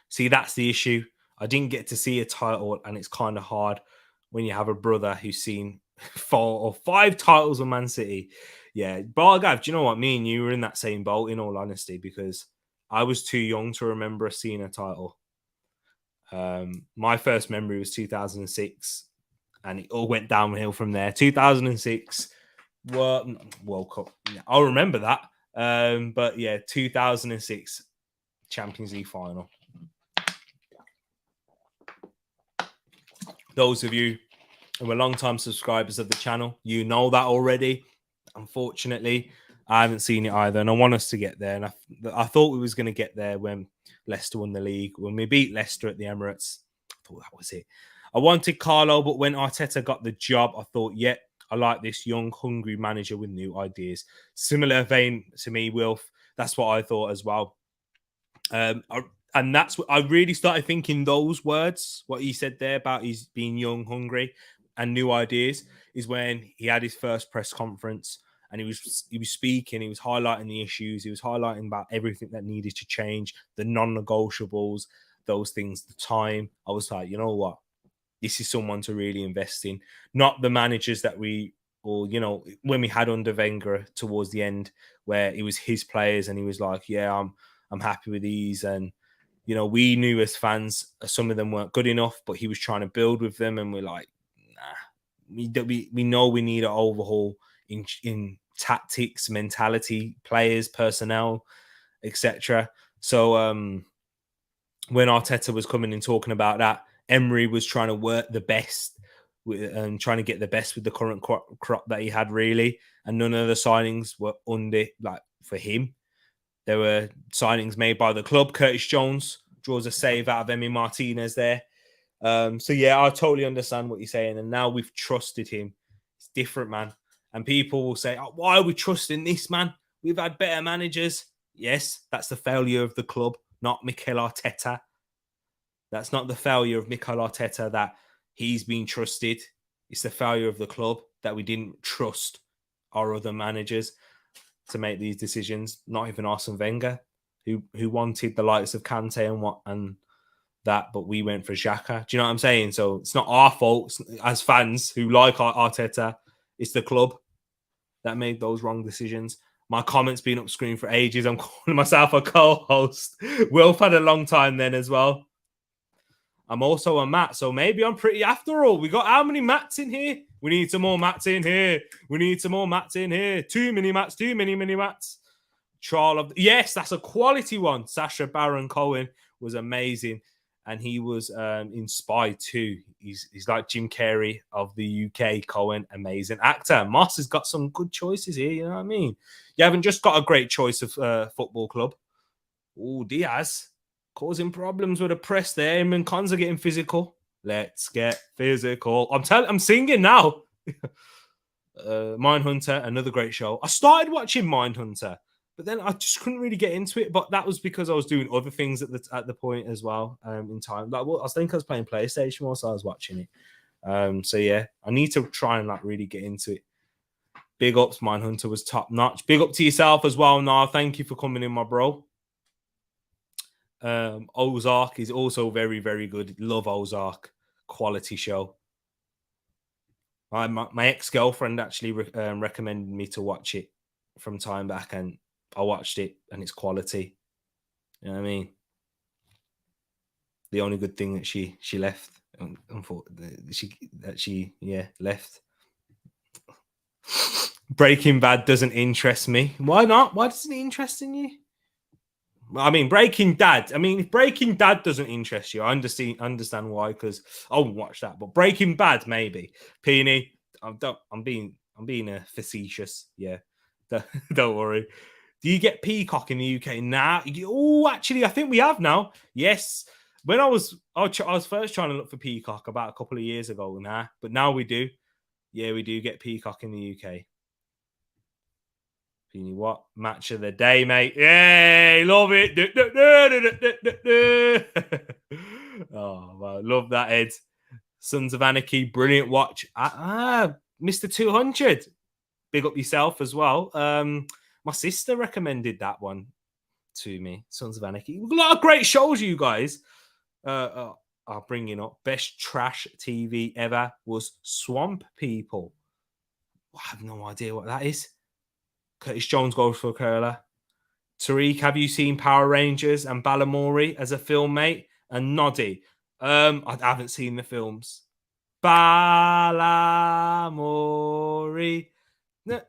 See, that's the issue. I didn't get to see a title, and it's kind of hard when you have a brother who's seen 4 or 5 titles of Man City. Yeah, Bargav, do you know what? Me and you were in that same boat, in all honesty, because I was too young to remember seeing a title. My first memory was 2006, and it all went downhill from there. 2006 World Cup. I'll remember that. But yeah, 2006 Champions League final. Those of you who are long-time subscribers of the channel, you know that already. Unfortunately, I haven't seen it either, and I want us to get there. And I thought we was going to get there when Leicester won the league. When we beat Leicester at the Emirates, I thought that was it. I wanted Carlo, but when Arteta got the job, I thought, yeah, I like this young, hungry manager with new ideas. Similar vein to me, Wilf. That's what I thought as well. And that's what I really started thinking those words, what he said there about his being young, hungry, and new ideas, is when he had his first press conference and he was speaking, he was highlighting the issues, he was highlighting about everything that needed to change, the non-negotiables, those things, the time. I was like, you know what? This is someone to really invest in, not the managers that we, or when we had under Wenger towards the end, where it was his players and he was like, yeah, I'm happy with these, and we knew as fans some of them weren't good enough, but he was trying to build with them, and we're like, nah, we know we need an overhaul in tactics, mentality, players, personnel, etc. So when Arteta was coming and talking about that, Emery was trying to work the best and trying to get the best with the current crop that he had, really. And none of the signings were for him. There were signings made by the club. Curtis Jones draws a save out of Emi Martinez there. So, yeah, I totally understand what you're saying. And now we've trusted him. It's different, man. And people will say, oh, why are we trusting this, man? We've had better managers. Yes, that's the failure of the club, not Mikel Arteta. That's not the failure of Mikel Arteta that he's been trusted. It's the failure of the club that we didn't trust our other managers to make these decisions. Not even Arsene Wenger, who wanted the likes of Kante and that, but we went for Xhaka. Do you know what I'm saying? So it's not our fault as fans who like Arteta. It's the club that made those wrong decisions. My comments been up screen for ages. I'm calling myself a co-host. Wilf had a long time then as well. I'm also a Matt, so maybe I'm pretty after all. We got how many Matts in here? We need some more Matts in here. We need some more Matts in here. Too many Matts, too many Matts. Yes, that's a quality one. Sacha Baron Cohen was amazing. And he was in Spy too. He's like Jim Carrey of the UK. Cohen, amazing actor. Moss has got some good choices here, you know what I mean? You haven't just got a great choice of football club. Oh, Diaz causing problems with the press there. Him and Cons are getting physical. Let's get physical. I'm singing now. Mindhunter, another great show. I started watching Mindhunter, but then I just couldn't really get into it. But that was because I was doing other things at the point as well in time. I think I was playing PlayStation whilst I was watching it. So yeah, I need to try and really get into it. Big ups, Mindhunter was top notch. Big up to yourself as well, Nah. Thank you for coming in, my bro. Ozark is also very, very good. Love Ozark. Quality show. My ex-girlfriend actually recommended me to watch it from time back, and I watched it, and it's quality. You know what I mean? The only good thing that she left, she left. Breaking Bad doesn't interest me. Why not? Why doesn't it interest in you? I mean, Breaking Dad. I mean, if Breaking Dad doesn't interest you, I understand why, because I won't watch that. But Breaking Bad, maybe. Peony, I'm being facetious. Yeah, don't worry. Do you get Peacock in the UK now? Oh, actually, I think we have now. Yes. When I was first trying to look for Peacock about a couple of years ago, but now we do. Yeah, we do get Peacock in the UK. Peony, what match of the day, mate? Yay, love it. Oh, wow, love that, Ed. Sons of Anarchy, brilliant watch. Mr. 200. Big up yourself as well. My sister recommended that one to me. Sons of Anarchy. A lot of great shows, you guys are bringing up. Best trash TV ever was Swamp People. I have no idea what that is. Curtis Jones goes for Curler. Tereak, have you seen Power Rangers and Balamori as a film, mate? And Noddy. I haven't seen the films. Balamori. No.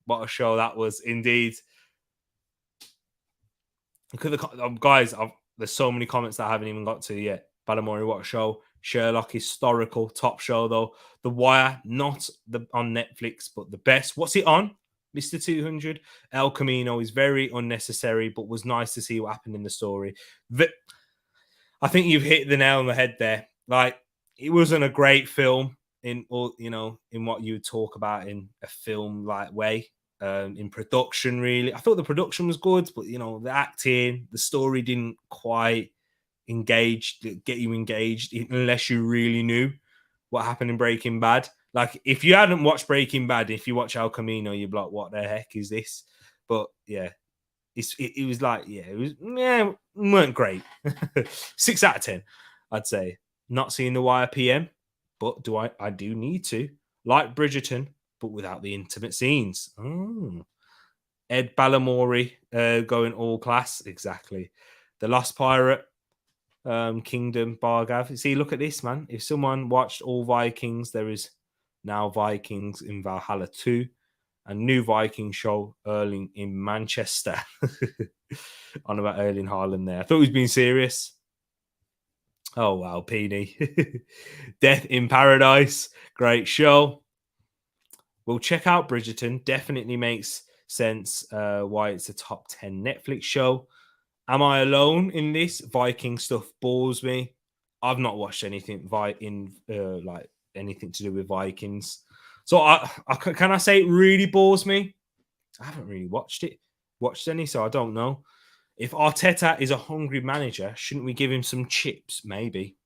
What a show that was, indeed. Guys, there's so many comments that I haven't even got to yet. Balamori, what a show. Sherlock, historical, top show though. The Wire, not on Netflix, but the best. What's it on? Mr. 200. El Camino is very unnecessary, but was nice to see what happened in the story. I think you've hit the nail on the head there. Like, it wasn't a great film in all, in what you would talk about in a film like way. In production, really, I thought the production was good, but the acting, the story didn't quite get you engaged unless you really knew what happened in Breaking Bad. Like, if you hadn't watched Breaking Bad, if you watch El Camino, you'd be like, "What the heck is this?" But yeah, it was like, weren't great. 6 out of 10, I'd say. Not seeing The Wire PM, but I do need to, like Bridgerton, but without the intimate scenes. Ed Balamori going all class, exactly. The Lost Pirate, Kingdom, Bargav. See, look at this, man. If someone watched all Vikings, there is now Vikings in Valhalla 2, a new Viking show, Erling in Manchester. On about Erling Haaland there. I thought he was being serious. Oh, wow, Peony. Death in Paradise. Great show. We'll check out Bridgerton. Definitely makes sense why it's a top 10 Netflix show. Am I alone in this? Viking stuff bores me. I've not watched anything like anything to do with Vikings. So can I say it really bores me? I haven't really watched any, so I don't know. If Arteta is a hungry manager, shouldn't we give him some chips? Maybe.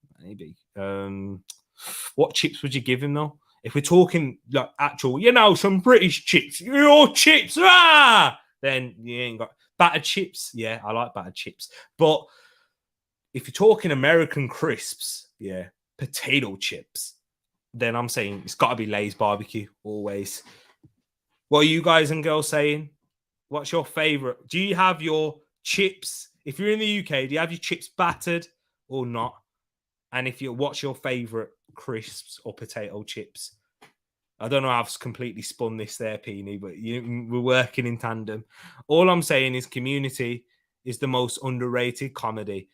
What chips would you give him though? If we're talking like actual, some British chips, your chips, then you ain't got battered chips. Yeah, I like battered chips. But if you're talking American crisps, potato chips, then I'm saying it's got to be Lay's barbecue always. What are you guys and girls saying? What's your favorite? Do you have your chips? If you're in the UK, do you have your chips battered or not? And what's your favorite crisps or potato chips? I don't know. I've completely spun this there, Peony, but we're working in tandem. All I'm saying is Community is the most underrated comedy.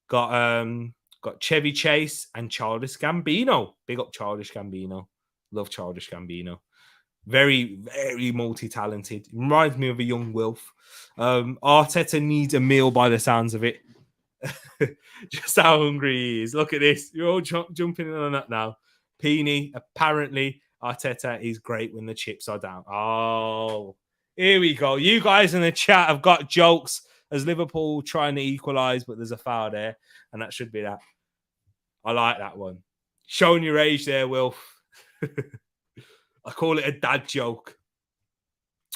Got Chevy Chase and Childish Gambino. Big up Childish Gambino. Love Childish Gambino. Very, very multi-talented. Reminds me of a young Wilf. Arteta needs a meal by the sounds of it. Just how hungry he is. Look at this. You're all jumping in on that now. Peony, apparently Arteta is great when the chips are down. Oh, here we go. You guys in the chat have got jokes as Liverpool trying to equalise, but there's a foul there, and that should be that. I like that one. Showing your age there, Wilf. I call it a dad joke.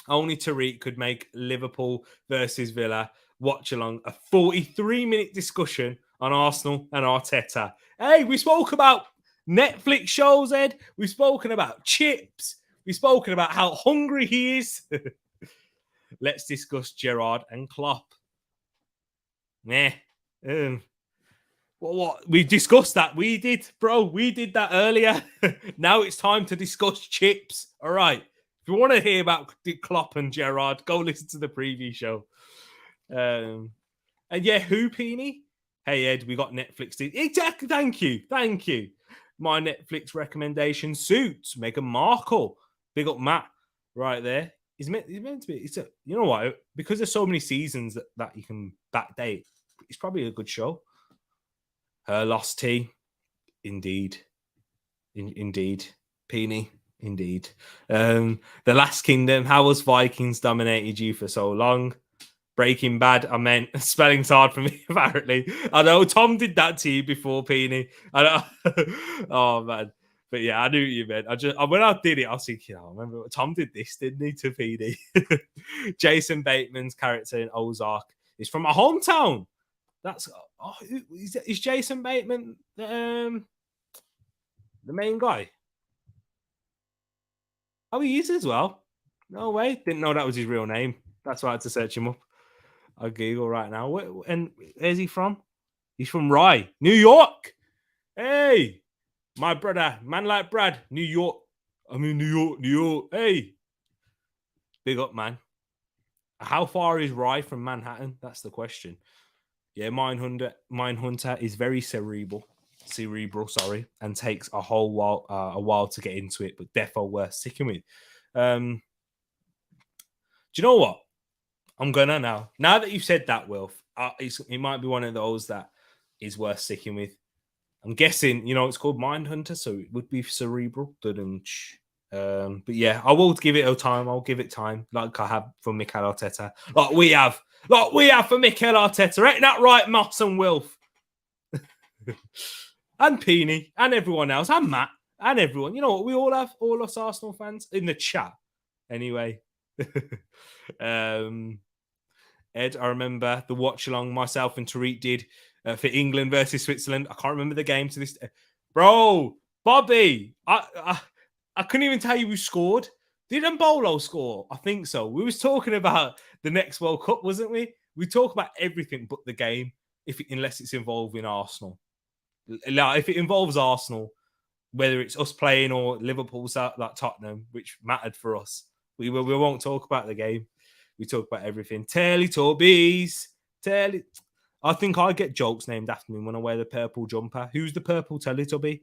Only Tereak could make Liverpool versus Villa Watchalong a 43-minute discussion on Arsenal and Arteta. Hey, we spoke about Netflix shows, Ed. We've spoken about chips. We've spoken about how hungry he is. Let's discuss Gerrard and Klopp. What? We discussed that. We did, bro. We did that earlier. Now it's time to discuss chips. All right. If you want to hear about Klopp and Gerrard, go listen to the preview show. And who, Peony? Hey, Ed, we got Netflix. Exactly. Thank you. My Netflix recommendation suits Meghan Markle. Big up Matt right there. He's meant to be. You know what? Because there's so many seasons that you can backdate, it's probably a good show. Her lost tea. Indeed. Indeed. Peony. Indeed. The Last Kingdom. How was Vikings dominated you for so long? Breaking Bad. I meant spelling's hard for me, apparently. I know Tom did that to you before, Peony. I know. Oh, man. But yeah, I knew what you meant. When I did it, I was thinking, I remember Tom did this, didn't he, to Peony? Jason Bateman's character in Ozark is from my hometown. That's is Jason Bateman the main guy? Oh, he is as well. No way. Didn't know that was his real name. That's why I had to search him up. I'll Google right now. And where's he from? He's from Rye, New York. Hey, my brother, man like Brad, New York. I'm in New York. Hey, big up, man. How far is Rye from Manhattan? That's the question. Yeah, Mindhunter is very cerebral, and takes a while to get into it, but defo worth sticking with. Do you know what? I'm gonna now that you've said that, Wilf, it might be one of those that is worth sticking with. I'm guessing, it's called Mindhunter, so it would be cerebral. But yeah, I will give it a time. I'll give it time, like I have for Mikel Arteta. Like we have for Mikel Arteta. Ain't that right, Moss and Wilf? And Peony, and everyone else, and Matt, and everyone. You know what? We all have, all us Arsenal fans in the chat. Anyway. Ed, I remember the watch along myself and Tereak did for England versus Switzerland. I can't remember the game to this day. Bro, Bobby, I couldn't even tell you who scored. Did Mbolo score? I think so. We was talking about the next World Cup, wasn't we? We talk about everything but the game, unless it's involving Arsenal. Like, if it involves Arsenal, whether it's us playing or Liverpool's like Tottenham, which mattered for us, we won't talk about the game. We talk about everything. Teletubbies. I think I get jokes named after me when I wear the purple jumper. Who's the purple Teletubby?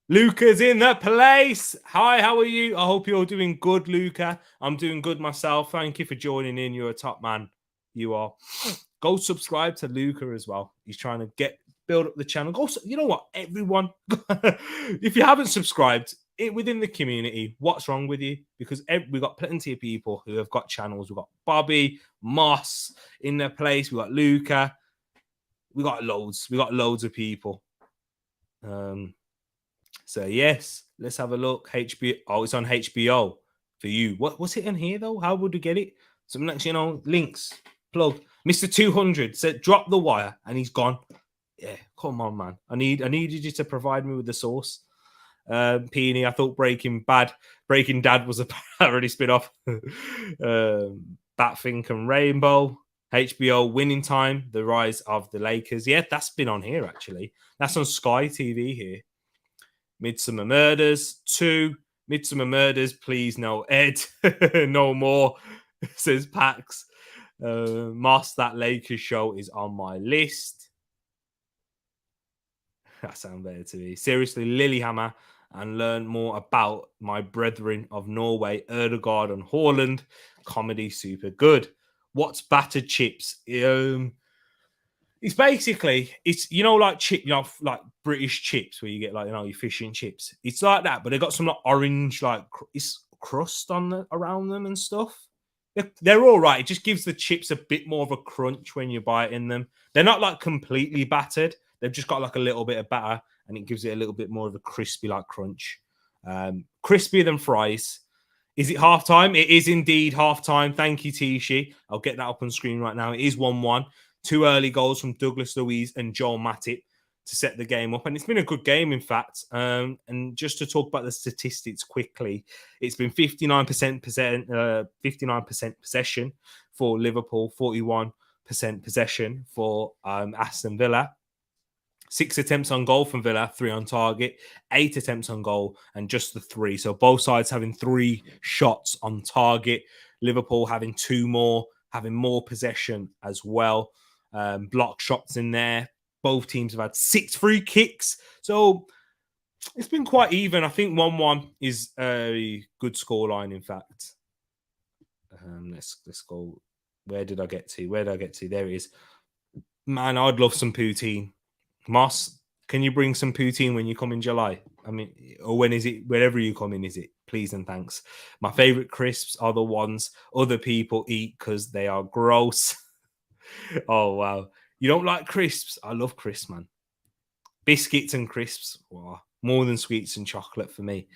Luca's in the place. Hi, how are you? I hope you're doing good, Luca. I'm doing good myself. Thank you for joining in. You're a top man. You are. Go subscribe to Luca as well. He's trying to build up the channel. Go, you know what, everyone? If you haven't subscribed within the community, what's wrong with you? Because we've got plenty of people who have got channels. We've got Bobby, Moss in their place. We've got Luca. We got loads. We got loads of people. So yes, let's have a look. HBO. Oh, it's on HBO for you. What's it in here though? How would we get it? Some next, links. Plug. Mr. 200 said drop the wire and he's gone. Yeah, come on, man. I needed you to provide me with the source. Peony, I thought Breaking Dad was a parody spin-off. Batfink and Rainbow. HBO Winning Time, The Rise of the Lakers. Yeah, that's been on here, actually. That's on Sky TV here. Midsummer Murders 2. Midsummer Murders, please, no. Ed, no more, says Pax. Moss, that Lakers show is on my list. That sounds better to me. Seriously, Lilyhammer, and learn more about my brethren of Norway, Erdegaard and Haaland. Comedy super good. What's battered chips? It's basically, like chip, like British chips where you get your fish and chips. It's like that, but they got some like orange, it's crust around them and stuff. They're all right. It just gives the chips a bit more of a crunch when you bite in them. They're not like completely battered. They've just got like a little bit of batter, and it gives it a little bit more of a crispy crunch. Crispier than fries. Is it half time? It is indeed half time. Thank you, Tishi. I'll get that up on screen right now. It is 1-1. 2 early goals from Douglas Luiz and Joel Matip to set the game up. And it's been a good game, in fact. And just to talk about the statistics quickly, it's been 59% possession for Liverpool, 41% possession for Aston Villa. 6 attempts on goal from Villa, 3 on target, 8 attempts on goal, and just the 3. So both sides having 3 shots on target. Liverpool having 2 more, having more possession as well. Block shots in there. Both teams have had 6 free kicks. So it's been quite even. I think 1-1 is a good scoreline, in fact. Let's go. Where did I get to? There it is. Man, I'd love some poutine. Moss, can you bring some poutine when you come in July? I mean, or when is it? Wherever you come in, is it? Please and thanks. My favorite crisps are the ones other people eat because they are gross. Oh, wow. You don't like crisps? I love crisps, man. Biscuits and crisps. Wow. More than sweets and chocolate for me.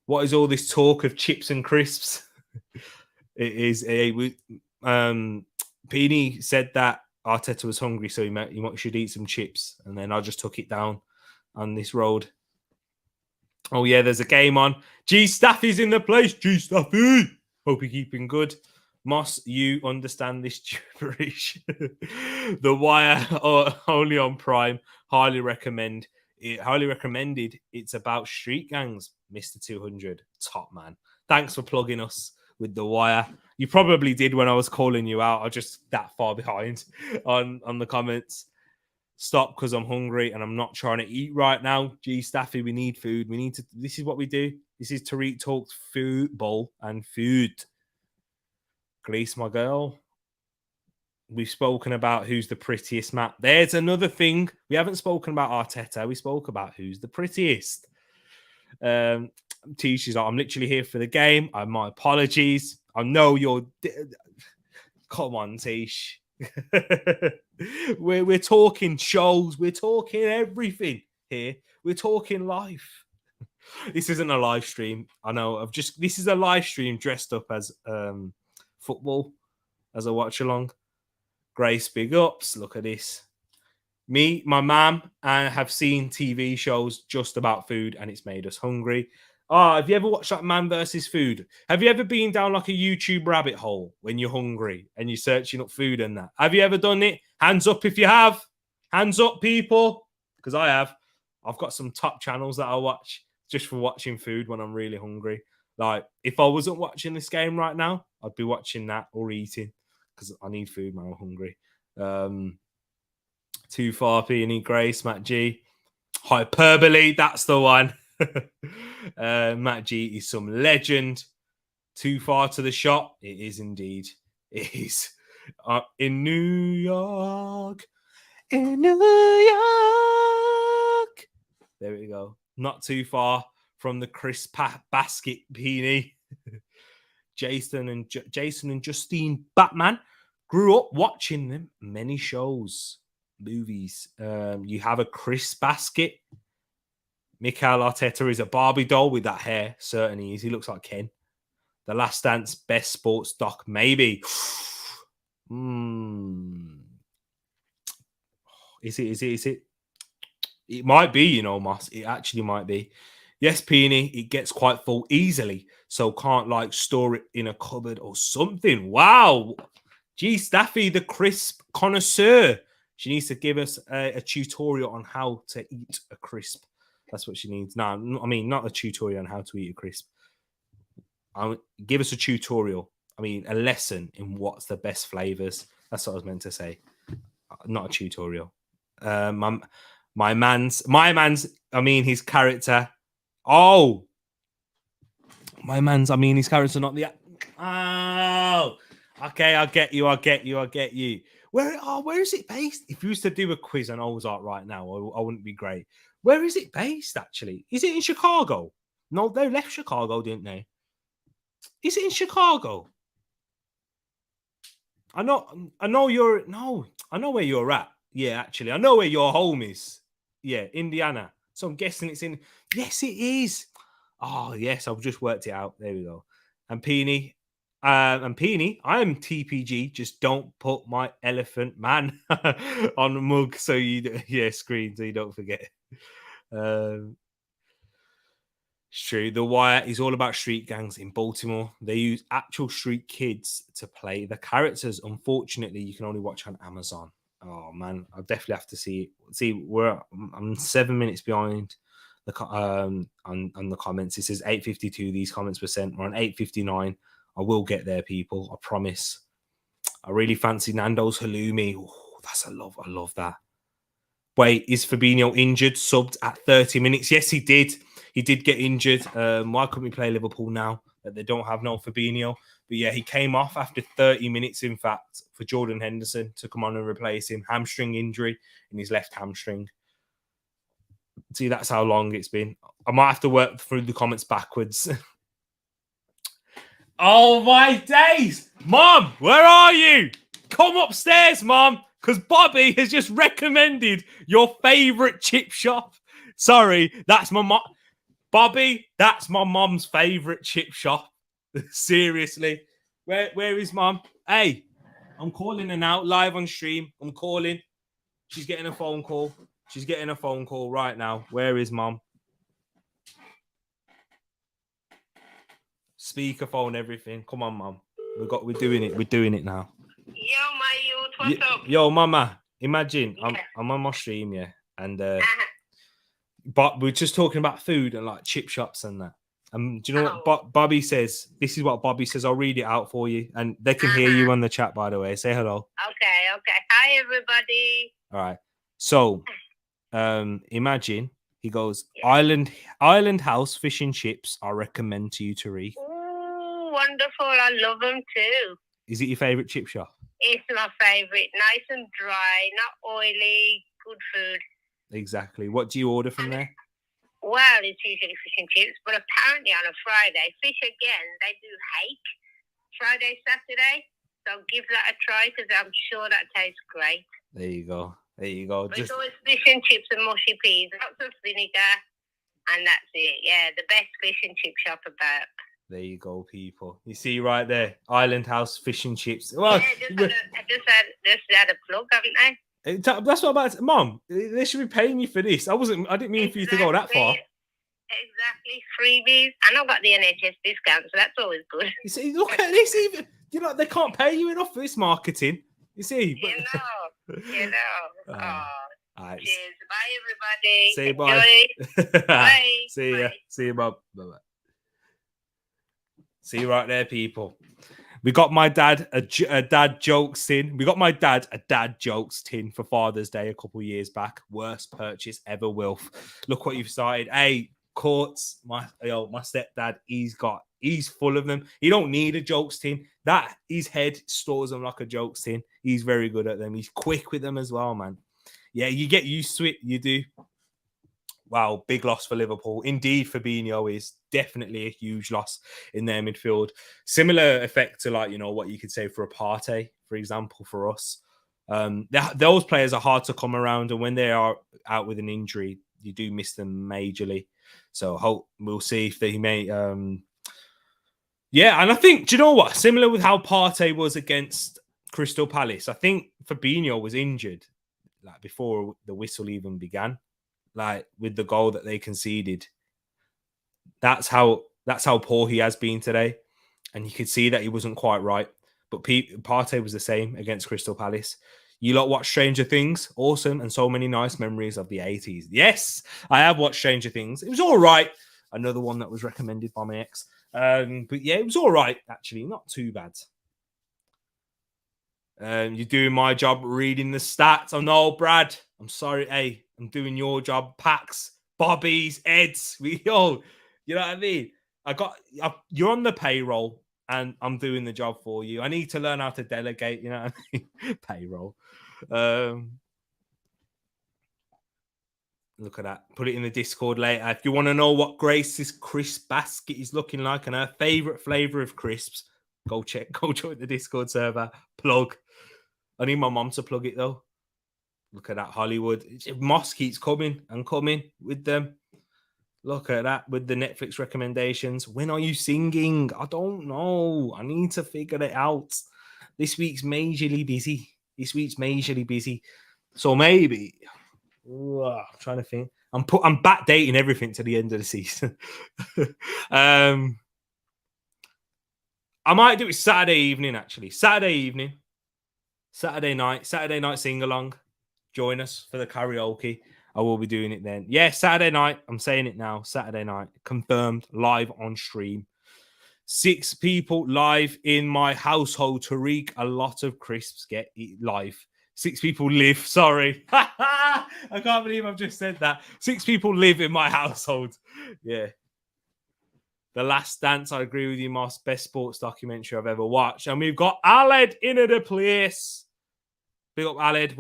What is all this talk of chips and crisps? It is Peony said that Arteta was hungry, so he should eat some chips. And then I just took it down on this road. Oh, yeah, there's a game on. G Staffy's in the place. G Staffy. Hope you're keeping good. Moss, you understand this gibberish. The Wire, only on Prime. Highly recommended. It's about street gangs. Mr. 200, top man. Thanks for plugging us with The Wire. You probably did when I was calling you out. I'm just that far behind on the comments. Stop because I'm hungry and I'm not trying to eat right now. Gee, Staffy, we need food. This is what we do. This is Tereak Talks football and food. Grace, my girl. We've spoken about who's the prettiest, Matt. There's another thing. We haven't spoken about Arteta. We spoke about who's the prettiest. Tish is like, I'm literally here for the game. My apologies. I know you're... Come on, Tish. we're talking shows. We're talking everything here. We're talking life. This isn't a live stream. I know. This is a live stream dressed up as football, as a watch along. Grace, big ups. Look at this. Me, my mum, have seen TV shows just about food, and it's made us hungry. Have you ever watched like Man versus Food? Have you ever been down like a YouTube rabbit hole when you're hungry and you're searching up food and that? Have you ever done it? Hands up if you have. Hands up, people. Because I have. I've got some top channels that I watch just for watching food when I'm really hungry. Like, if I wasn't watching this game right now, I'd be watching that or eating because I need food when I'm hungry. Too Far, Peony, Grace, Matt G. Hyperbole, that's the one. Matt G is some legend. Too far to the shop. It is indeed. It is. In New York. In New York. There we go. Not too far from the crisp basket, Peony. Jason and Justine Batman grew up watching them. Many shows, movies. You have a crisp basket. Mikel Arteta is a Barbie doll with that hair. Certainly is. He looks like Ken. The Last Dance, best sports doc, maybe. Is it? It might be, you know, Moss. It actually might be. Yes, Peony, it gets quite full easily. So can't like store it in a cupboard or something. Wow. Gee, Staffy, the crisp connoisseur. She needs to give us a tutorial on how to eat a crisp. That's what she needs. No, I mean, not a tutorial on how to eat a crisp. Give us a tutorial. I mean, a lesson in what's the best flavors. That's what I was meant to say. Not a tutorial. My man's, I mean, his character. Oh, my man's, I mean, his character, not the. Oh, okay, I get you. Where is it based? If you used to do a quiz on Ozark right now, I wouldn't be great. Where is it based, actually? Is it in Chicago? No, they left Chicago, didn't they? Is it in Chicago? I know I know where you're at. Yeah, actually. I know where your home is. Yeah, Indiana. So I'm guessing it's in. Yes, it is. Oh, yes, I've just worked it out. There we go. And Peony, I am TPG. Just don't put my elephant man on the mug so screen so you don't forget. It's true. The Wire is all about street gangs in Baltimore. They use actual street kids to play the characters. Unfortunately, you can only watch on Amazon. Oh man, I'll definitely have to see it. See, I'm 7 minutes behind the on the comments. It says 8:52. These comments were sent. We're on 8:59. I will get there, people. I promise. I really fancy Nando's halloumi. Oh, I love that. Wait, is Fabinho injured? Subbed at 30 minutes? Yes, he did. He did get injured. Why couldn't we play Liverpool now that they don't have no Fabinho? But yeah, he came off after 30 minutes, in fact, for Jordan Henderson to come on and replace him. Hamstring injury in his left hamstring. See, that's how long it's been. I might have to work through the comments backwards. Oh, my days. Mom, where are you? Come upstairs, Mom, because Bobby has just recommended your favourite chip shop. Sorry, that's my mom. Bobby, that's my mom's favourite chip shop. Seriously. Where is Mom? Hey, I'm calling her now, live on stream. I'm calling. She's getting a phone call. She's getting a phone call right now. Where is Mom? Speakerphone, everything. Come on, Mom. We're doing it. We're doing it now. Yo, my youth, what's up? Yo, Mama, imagine I'm on my stream, yeah, and but we're just talking about food and like chip shops and that. Do you know what Bobby says? This is what Bobby says. I'll read it out for you, and they can hear you on the chat, by the way. Say hello. Okay. Hi, everybody. All right. So, imagine he goes, Island House fish and chips. I recommend to you, Tereak. Oh, wonderful! I love them too. Is it your favourite chip shop? It's my favourite. Nice and dry, not oily, good food. Exactly. What do you order from there? Well, it's usually fish and chips, but apparently on a Friday, fish again, they do hake Friday, Saturday. So give that a try because I'm sure that tastes great. There you go. There you go. It's always fish and chips and mushy peas, lots of vinegar, and that's it. Yeah, the best fish and chip shop about. There you go, people. You see right there, Island House fish and chips. Well, yeah, just had a plug, haven't they? That's what I'm about. Mom, they should be paying you for this. I didn't mean for you to go that far. Exactly, freebies. And I've got the NHS discount, so that's always good. You see, look at this. Even they can't pay you enough for this marketing. You see, you know. All right. Cheers. Bye, everybody. Say bye. Bye. See ya. See you, Bob. Bye. See you right there, people. We got my dad a dad jokes tin. We got my dad a dad jokes tin for Father's Day a couple of years back. Worst purchase ever, Wilf. Look what you've started. Hey, Courts, my stepdad, he's full of them. He don't need a jokes tin. His head stores them like a jokes tin. He's very good at them. He's quick with them as well, man. Yeah, you get used to it. You do. Wow, big loss for Liverpool. Indeed, Fabinho is definitely a huge loss in their midfield. Similar effect to what you could say for a Partey, for example, for us. Those players are hard to come around, and when they are out with an injury, you do miss them majorly. So we'll see if they may. Yeah, and I think, do you know what? Similar with how Partey was against Crystal Palace, I think Fabinho was injured before the whistle even began. With the goal that they conceded, that's how poor he has been today, and you could see that he wasn't quite right. But Partey was the same against Crystal Palace. You lot watch Stranger Things? Awesome, and so many nice memories of the 80s. Yes, I have watched Stranger Things. It was all right. Another one that was recommended by my ex. But yeah, it was all right, actually. Not too bad. You're doing my job reading the stats. Oh, no, Brad. I'm sorry. Hey, I'm doing your job. Packs, Bobbies, Eds. You know what I mean? You're on the payroll and I'm doing the job for you. I need to learn how to delegate, you know what I mean? Payroll. Look at that. Put it in the Discord later. If you want to know what Grace's crisp basket is looking like and her favorite flavor of crisps, go join the Discord server. Plug. I need my mom to plug it though. Look at that, Hollywood. Moss keeps coming with them. Look at that with the Netflix recommendations. When are you singing? I don't know. I need to figure it out. This week's majorly busy. So maybe. I'm trying to think. I'm backdating everything to the end of the season. I might do it Saturday evening, actually. Saturday night sing along. Join us for the karaoke. I will be doing it then. Yeah, Saturday night. I'm saying it now. Saturday night. Confirmed. Live on stream. 6 people live in my household. Tereak, a lot of crisps get live. 6 people live. Sorry. I can't believe I've just said that. 6 people live in my household. Yeah. The Last Dance. I agree with you, Moss. Best sports documentary I've ever watched. And we've got Aled in the place. Big up, Aled.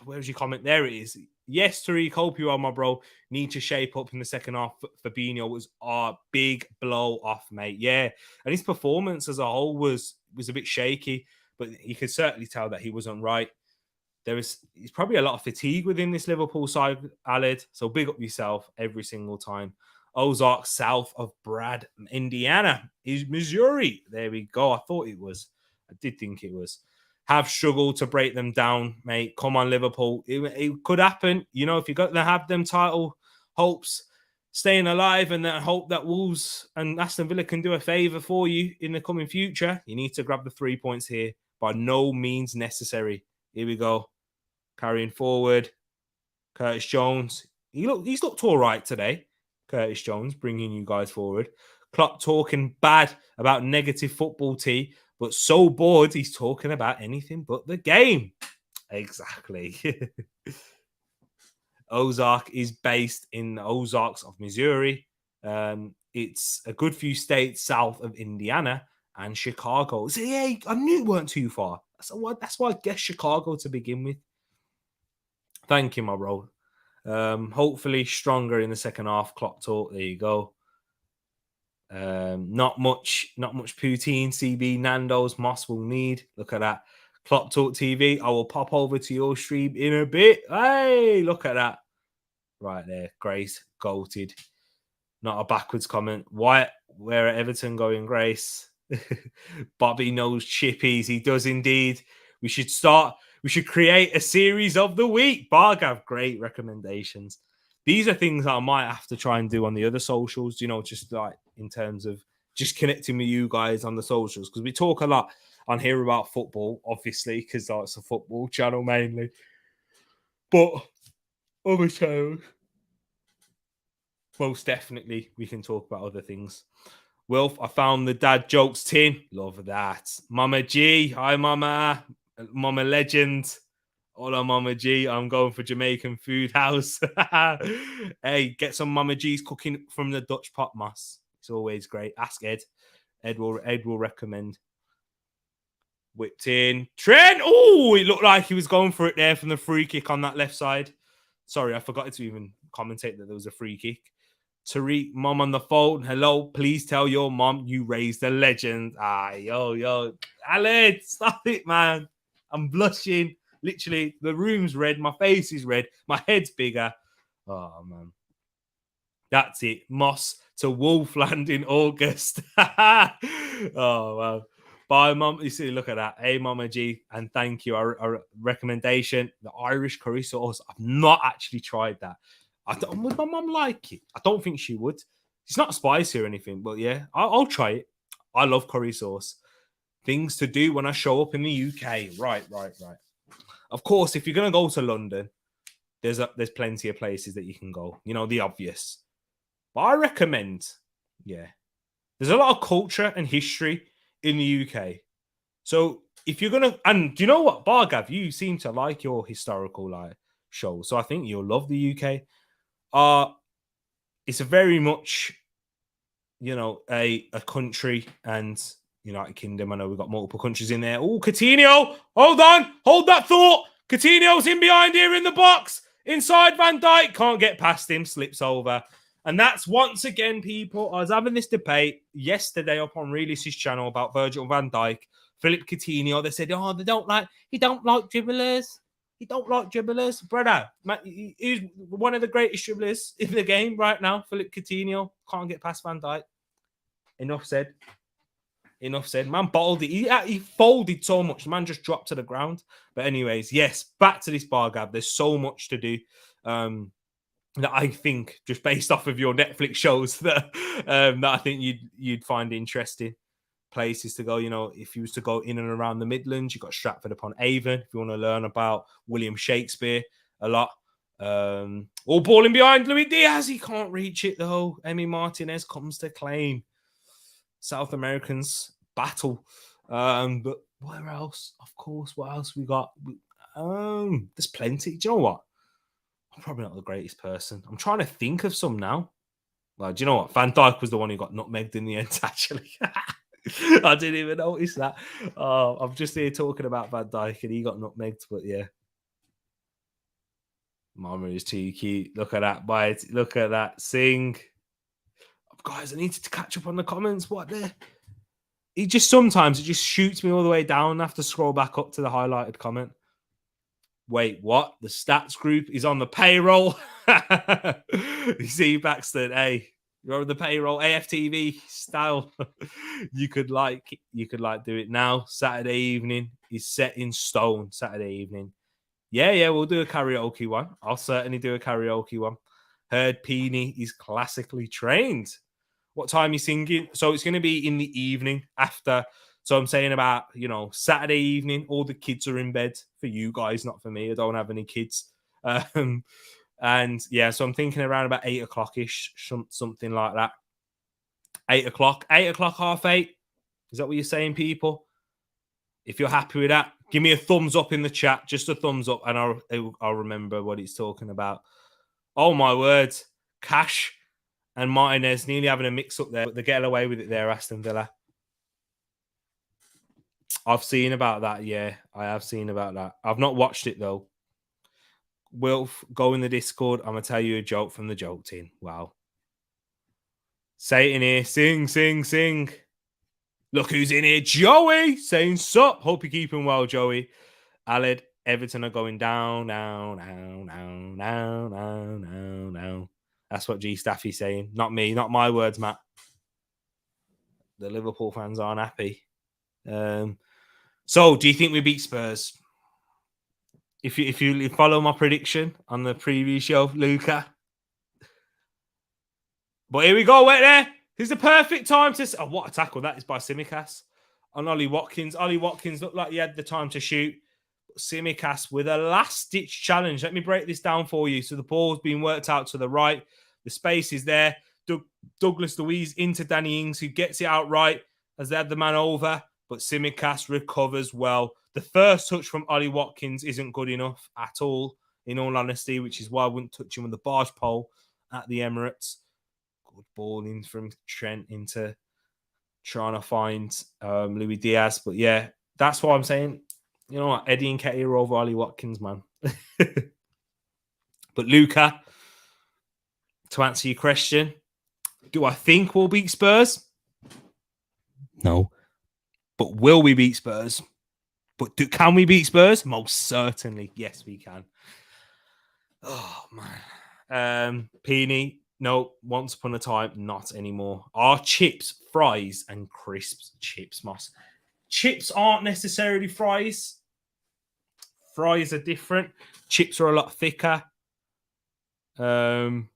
Where's your comment? There it is. Yes, Tereak, hope you are, my bro. Need to shape up in the second half. Fabinho was a big blow off, mate. Yeah. And his performance as a whole was a bit shaky, but you could certainly tell that he wasn't right. He's probably a lot of fatigue within this Liverpool side, Aled. So big up yourself every single time. Ozark, south of Brad, Indiana. Is Missouri. There we go. I thought it was. I did think it was. Have struggled to break them down, mate. Come on, Liverpool. It could happen. You know, if you're going to have them title hopes staying alive and then hope that Wolves and Aston Villa can do a favour for you in the coming future, you need to grab the 3 points here. By no means necessary. Here we go. Carrying forward. Curtis Jones. He's looked all right today. Curtis Jones bringing you guys forward. Klopp talking bad about negative football tea, but so bored he's talking about anything but the game. Exactly. Ozark is based in the Ozarks of Missouri. It's a good few states south of Indiana, and Chicago. So, yeah, I knew it weren't too far. That's why I guess Chicago to begin with. Thank you, my bro. Hopefully stronger in the second half. Clock talk. There you go. Not much poutine, CB, Nando's, Moss will need. Look at that. Clock Talk TV. I will pop over to your stream in a bit. Hey, look at that. Right there. Grace, goated. Not a backwards comment. Why? Where at Everton going, Grace? Bobby knows chippies. He does indeed. We should create a series of the week. Bargav, great recommendations. These are things that I might have to try and do on the other socials, just like in terms of just connecting with you guys on the socials. Because we talk a lot on here about football, obviously, because it's a football channel mainly. But other channels, most definitely, we can talk about other things. Wilf, I found the dad jokes tin. Love that. Mama G. Hi, Mama. Mama Legend. Hola, Mama G. I'm going for Jamaican food house. Hey, get some Mama G's cooking from the Dutch pot, Moss. It's always great. Ask Ed. Ed will recommend. Whipped in. Trent. Oh, it looked like he was going for it there from the free kick on that left side. Sorry, I forgot to even commentate that there was a free kick. Tereak, mom on the phone. Hello, please tell your mom you raised a legend. Yo. Alan, stop it, man. I'm blushing. Literally, the room's red. My face is red. My head's bigger. Oh, man. That's it. Moss to Wolfland in August. Oh, wow. Bye, Mum. You see, look at that. Hey, Mama G. And thank you. Our recommendation, the Irish curry sauce. I've not actually tried that. Would my mum like it? I don't think she would. It's not spicy or anything, but yeah, I'll try it. I love curry sauce. Things to do when I show up in the UK. Right. Of course, if you're going to go to London, there's plenty of places that you can go. The obvious. But I recommend, there's a lot of culture and history in the UK. So if you're going to, and do you know what, Bargav, you seem to like your historical shows. So I think you'll love the UK. It's a very much, a country and United Kingdom. I know we've got multiple countries in there. Oh, Coutinho, hold on, hold that thought. Coutinho's in behind here in the box. Inside Van Dijk, can't get past him, slips over. And that's once again, people, I was having this debate yesterday up on Realist's channel about Virgil van Dijk, Philip Coutinho. They said, he don't like dribblers. He don't like dribblers. Brother, he's one of the greatest dribblers in the game right now. Philip Coutinho can't get past Van Dijk. Enough said. Man bottled it. He folded so much. The man just dropped to the ground. But anyways, yes, back to this bar, Gab. There's so much to do that I think, just based off of your Netflix shows, that I think you'd find interesting. Places to go, if you was to go in and around the Midlands, you've got Stratford upon Avon. If you want to learn about William Shakespeare a lot. All balling behind Luis Diaz. He can't reach it though. Emi Martinez comes to claim. South Americans battle. But where else? Of course, what else we got? There's plenty. Do you know what? I'm probably not the greatest person. I'm trying to think of some now. Well, do you know what? Van Dijk was the one who got nutmegged in the end, actually. I didn't even notice that. I'm just here talking about Van Dijk and he got nutmegged, but yeah. Mama is too cute. Look at that bite. Look at that. Sing. Guys, I needed to catch up on the comments. What there? It just shoots me all the way down. I have to scroll back up to the highlighted comment. Wait, what? The stats group is on the payroll. You see, Baxter, hey, you're on the payroll, AFTV style. you could do it now. Saturday evening is set in stone. Saturday evening. Yeah, we'll do a karaoke one. I'll certainly do a karaoke one. Heard Peony is classically trained. What time are you singing? So it's going to be in the evening after. So I'm saying about, Saturday evening, all the kids are in bed for you guys, not for me. I don't have any kids. And yeah, so I'm thinking around about 8 o'clock-ish, something like that. 8 o'clock, 8:30. Is that what you're saying, people? If you're happy with that, give me a thumbs up in the chat, just a thumbs up, and I'll remember what he's talking about. Oh my word, Cash and Martinez nearly having a mix up there, but they get away with it there, Aston Villa. I've seen about that. Yeah, I have seen about that. I've not watched it though. Wilf, go in the Discord. I'm gonna tell you a joke from the joke team. Wow. Say it in here. Sing, sing, sing. Look who's in here. Joey saying sup. Hope you're keeping well, Joey. Aled, Everton are going down, down, down, down, down, down, down, down. That's what G Staffy's saying. Not me, not my words, Matt. The Liverpool fans aren't happy. So, do you think we beat Spurs? If you follow my prediction on the previous show, Luca. But here we go, wait there. This is the perfect time to... Oh, what a tackle. That is by Tsimikas on Ollie Watkins. Ollie Watkins looked like he had the time to shoot. Tsimikas with a last-ditch challenge. Let me break this down for you. So the ball's being worked out to the right. The space is there. Douglas Luiz into Danny Ings, who gets it out right as they had the man over. But Tsimikas recovers well. The first touch from Ollie Watkins isn't good enough at all, in all honesty, which is why I wouldn't touch him with the barge pole at the Emirates. Good ball in from Trent into trying to find Luis Diaz. But yeah, that's what I'm saying. You know what? Eddie Nketiah over Ollie Watkins, man. But Luca, to answer your question, do I think we'll beat Spurs? No. But will we beat Spurs? But can we beat Spurs? Most certainly. Yes, we can. Oh, man. Peony, no, once upon a time, not anymore. Our chips, fries, and crisps. Chips, Moss. Chips aren't necessarily fries. Fries are different. Chips are a lot thicker. And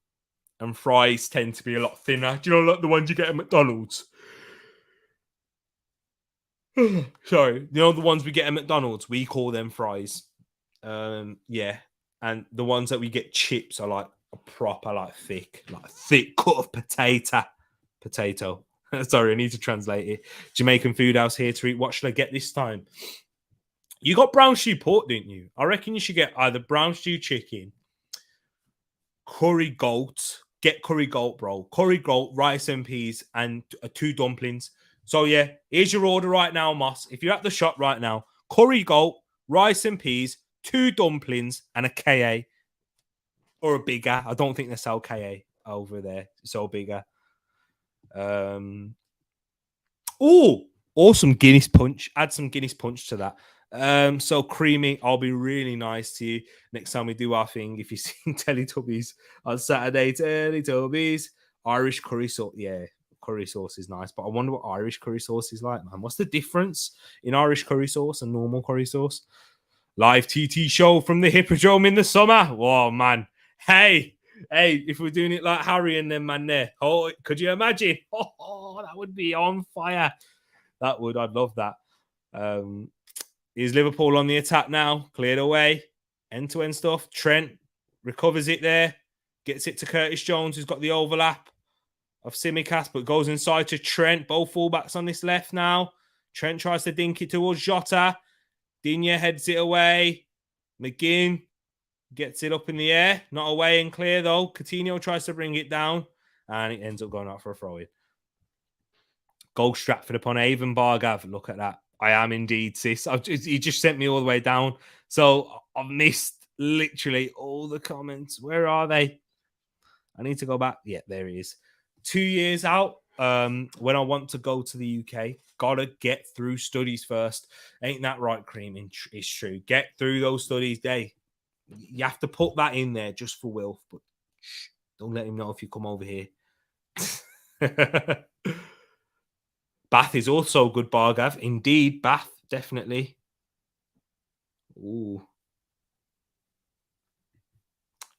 fries tend to be a lot thinner. Do you know like the ones you get at McDonald's? Sorry. You know the ones we get at McDonald's? We call them fries. Yeah. And the ones that we get chips are like a proper, like thick cut of potato. Sorry, I need to translate it. Jamaican food house here to eat. What should I get this time? You got brown stew pork, didn't you? I reckon you should get either brown stew chicken, curry goat. Get curry goat, bro. Curry goat, rice and peas, and 2 dumplings. So yeah, here's your order right now, Moss. If you're at the shop right now, curry goat, rice and peas, 2 dumplings, and a KA. Or a bigger. I don't think they sell KA over there. So bigger. Or some Guinness punch. Add some Guinness punch to that. So creamy. I'll be really nice to you next time we do our thing. If you've seen Teletubbies on Saturday, Teletubbies, Irish curry sauce. Yeah, curry sauce is nice. But I wonder what Irish curry sauce is like, man. What's the difference in Irish curry sauce and normal curry sauce? Live TT show from the Hippodrome in the summer. Oh, man. Hey, if we're doing it like Harry and them, man, there. Oh, could you imagine? Oh, that would be on fire. That would. I'd love that. Is Liverpool on the attack now? Cleared away. End-to-end stuff. Trent recovers it there. Gets it to Curtis Jones, who's got the overlap of Tsimikas, but goes inside to Trent. Both fullbacks on this left now. Trent tries to dink it towards Jota. Digne heads it away. McGinn gets it up in the air. Not away and clear, though. Coutinho tries to bring it down, and it ends up going out for a throw-in. Goal Stratford upon Avon Bargav. Look at that. I am indeed, sis. He just sent me all the way down. So I've missed literally all the comments. Where are they? I need to go back. Yeah, there he is. 2 years out. When I want to go to the UK, gotta get through studies first. Ain't that right, Cream? It's true. Get through those studies. You have to put that in there just for Wilf, but don't let him know if you come over here. Bath is also good, Bargav. Indeed, Bath, definitely. Ooh.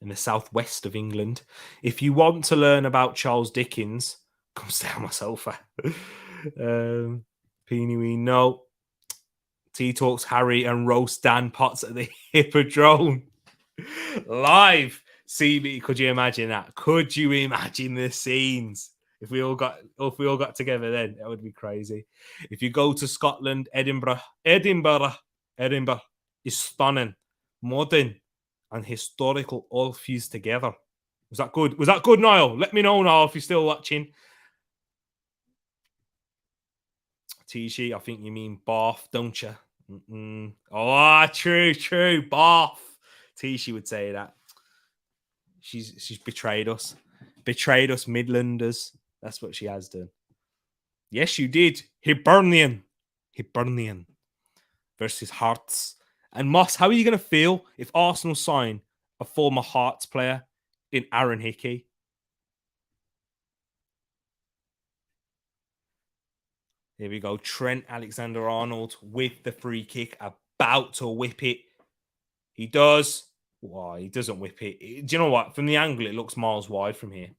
In the southwest of England. If you want to learn about Charles Dickens, come stay on my sofa. Peony, no. Tea Talks, Harry, and roast Dan Potts at the Hippodrome. Live. CB, could you imagine that? Could you imagine the scenes? If we all got together then, that would be crazy. If you go to Scotland, Edinburgh is stunning, modern, and historical, all fused together. Was that good? Was that good, Niall? Let me know, Niall, if you're still watching. Tishy, I think you mean Bath, don't you? Oh, true. Bath. Tishy would say that. She's betrayed us. Betrayed us Midlanders. That's what she has done. Yes, you did. Hibernian versus Hearts. And Moss, how are you going to feel if Arsenal sign a former Hearts player in Aaron Hickey? Here we go. Trent Alexander-Arnold with the free kick, about to whip it. He does. Why? He doesn't whip it. Do you know what? From the angle, it looks miles wide from here.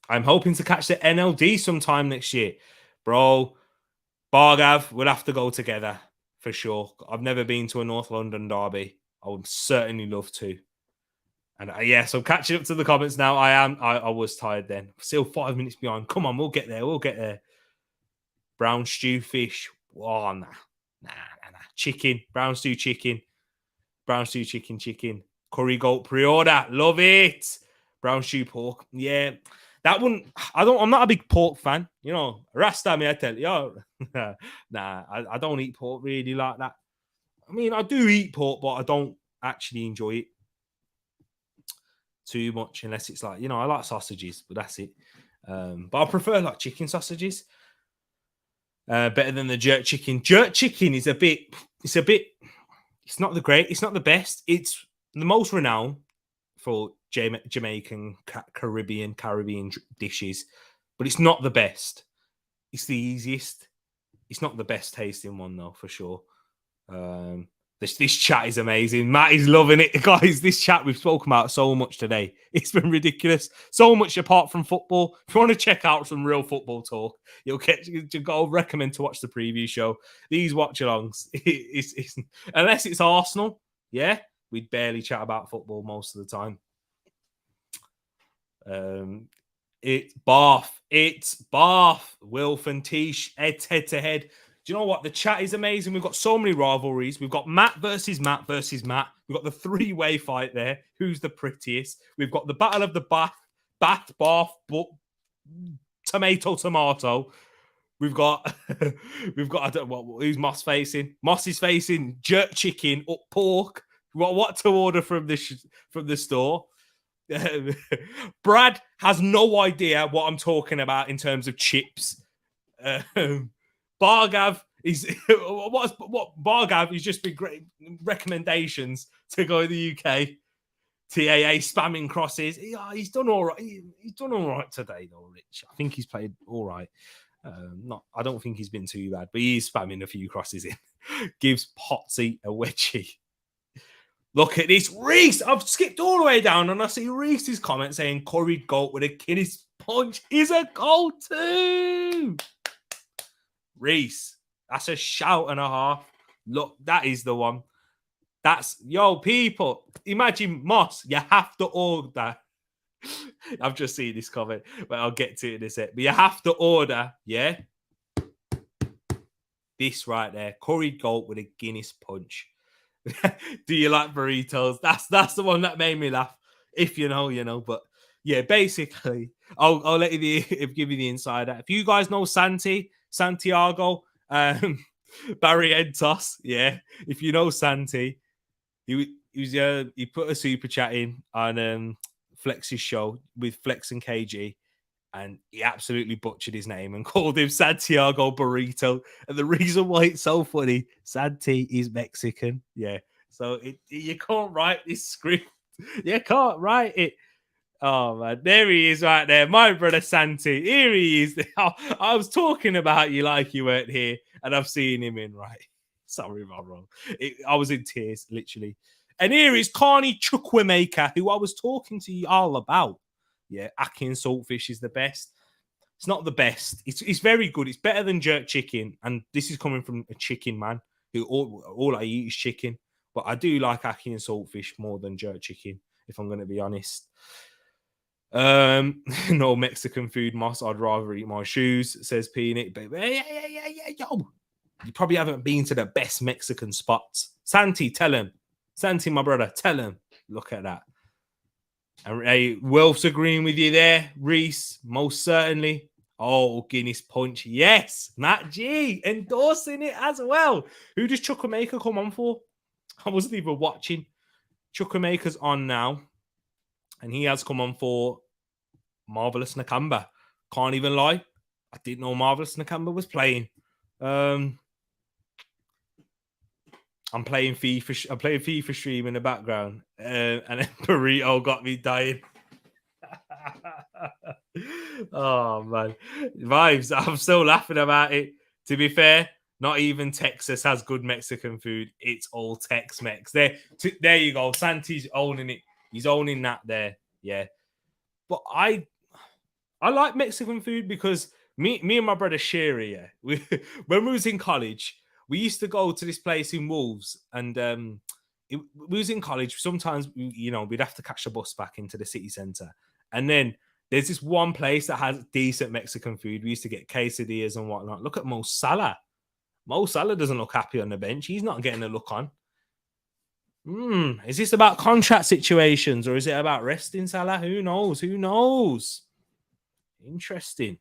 I'm hoping to catch the NLD sometime next year. Bro, Bargav, we'll have to go together for sure. I've never been to a North London derby. I would certainly love to. And so catching up to the comments now. I was tired then. Still 5 minutes behind. Come on, we'll get there. Brown stew fish. Oh, nah. Chicken. Brown stew chicken. Chicken. Curry goat pre-order. Love it. Brown stew pork. Yeah. That one, I'm not a big pork fan. You know, Rasta me, I tell you. Nah, I don't eat pork really like that. I mean, I do eat pork, but I don't actually enjoy it too much unless it's like, I like sausages, but that's it. But I prefer like chicken sausages. Better than the jerk chicken. Jerk chicken is it's not the best. It's the most renowned for Jamaican, Caribbean dishes, but it's not the best. It's the easiest. It's not the best tasting one though, for sure. This chat is amazing. Matt is loving it, guys. This chat we've spoken about so much today. It's been ridiculous. So much apart from football. If you want to check out some real football talk, you'll recommend to watch the preview show. These watch-alongs, unless it's Arsenal, we'd barely chat about football most of the time. It's Bath. Wilf and Tish head to head. Do you know what? The chat is amazing. We've got so many rivalries. We've got Matt versus Matt. We've got the three-way fight there. Who's the prettiest? We've got the battle of the Bath, tomato. We've got who's Moss facing? Moss is facing jerk chicken up pork. What to order from the store? Brad has no idea what I'm talking about in terms of chips. Bargav is Bargav is just been great recommendations to go to the UK. TAA spamming crosses. He's done all right. He's done all right today, though, Rich. I think he's played all right. I don't think he's been too bad, but he's spamming a few crosses in. Gives Potsy a wedgie. Look at this. Reese, I've skipped all the way down and I see Reese's comment saying curried goat with a Guinness punch is a goal too. Reese, that's a shout and a half. Look, that is the one. People. Imagine Moss, you have to order. I've just seen this comment, but I'll get to it in a sec. But you have to order, this right there. Curried goat with a Guinness punch. Do you like burritos? That's the one that made me laugh. If you know, you know. But yeah, basically, I'll let you give you the insider. If you guys know Santiago, Barry Entos, if you know Santi, he put a super chat in on Flex's show with Flex and KG, and he absolutely butchered his name and called him Santiago Burrito. And the reason why it's so funny, Santi is Mexican. Yeah. So you can't write this script. You can't write it. Oh, man. There he is right there. My brother Santi. Here he is. I was talking about you like you weren't here, and I've seen him in right. Sorry if I'm wrong. I was in tears, literally. And here is Carney Chukwuemeka, who I was talking to you all about. Yeah, Aki and Saltfish is the best. It's not the best. It's very good. It's better than jerk chicken. And this is coming from a chicken man who all I eat is chicken. But I do like Aki and Saltfish more than jerk chicken, if I'm going to be honest. No Mexican food, Moss. I'd rather eat my shoes, says Peanut. But yo. You probably haven't been to the best Mexican spots. Santi, tell him. Santi, my brother, tell him. Look at that. And hey, Wilf's agreeing with you there, Reese, most certainly. Oh, Guinness Punch. Yes, Matt G endorsing it as well. Who does Chukwuemeka come on for? I wasn't even watching. Chukwuemeka's on now. And he has come on for Marvelous Nakamba. Can't even lie. I didn't know Marvelous Nakamba was playing. I'm playing FIFA. I'm playing FIFA stream in the background. And then Burrito got me dying. Oh man, vibes. I'm still laughing about it. To be fair, not even Texas has good Mexican food. It's all Tex-Mex. There you go. Santi's owning it. He's owning that there. Yeah, but I like Mexican food because me and my brother Sherry, yeah, when we was in college, we used to go to this place in Wolves, and we was in college. Sometimes we'd have to catch the bus back into the city centre, and then there's this one place that has decent Mexican food. We used to get quesadillas and whatnot. Look at Mo Salah. Mo Salah doesn't look happy on the bench. He's not getting a look on. Is this about contract situations or is it about resting Salah? Who knows? Who knows? Interesting.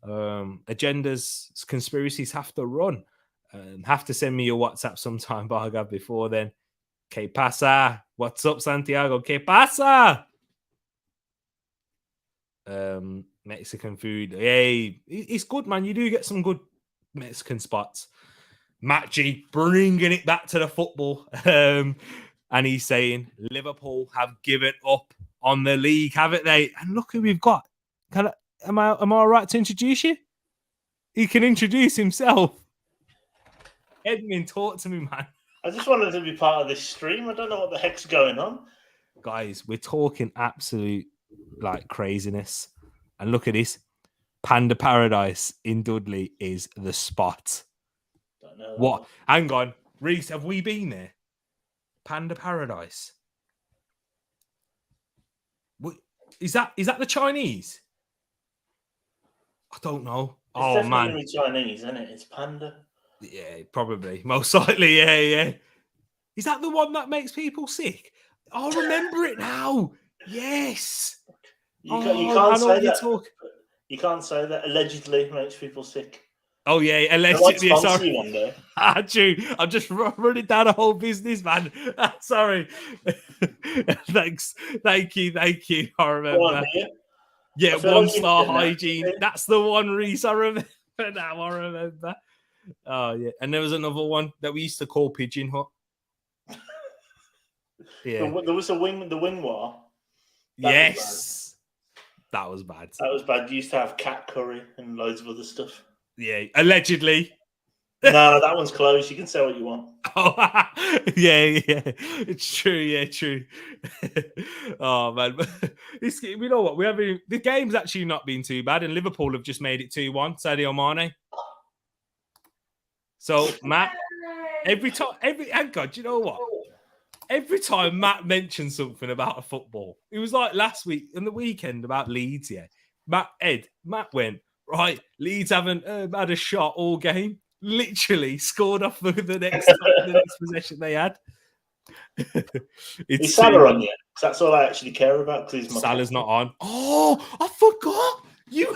Agendas, conspiracies have to run. Have to send me your WhatsApp sometime, Barga, before then. Que pasa? What's up, Santiago? Que pasa? Mexican food. Hey, it's good, man. You do get some good Mexican spots. Matt G bringing it back to the football. And he's saying Liverpool have given up on the league, haven't they? And look who we've got. Am I all right to introduce you? He can introduce himself. Edmund, talk to me, man. I just wanted to be part of this stream. I don't know what the heck's going on. Guys, we're talking absolute craziness. And look at this. Panda Paradise in Dudley is the spot. Don't know what? Hang on. Reese, have we been there? Panda Paradise. What, is that the Chinese? I don't know. It's definitely Chinese, isn't it? It's Panda. Yeah, probably. Most likely, yeah. Is that the one that makes people sick? I remember it now. Yes. You can't say that. You can't say that. Allegedly makes people sick. Oh yeah, allegedly. Sorry. One day. True. I'm just running down a whole business, man. Sorry. Thanks. Thank you. I remember. Yeah, 1-star hygiene. That's the one, Reese. I remember now. I remember. Oh yeah, and there was another one that we used to call Pigeon Hut. Yeah, there was the wing war. Yes, that was bad. That was bad. You used to have cat curry and loads of other stuff. Yeah, allegedly. No, that one's closed. You can say what you want. Oh, yeah, it's true. Yeah, true. Oh man, you know what? The game's actually not been too bad, and Liverpool have just made it 2-1. Sadio Mane. So Matt, and God, you know what? Every time Matt mentions something about a football, it was like last week and the weekend about Leeds. Yeah, Matt went right. Leeds haven't had a shot all game. Literally scored off the next possession they had. Is Salah on yet? That's all I actually care about. Salah's not on. Oh, I forgot you.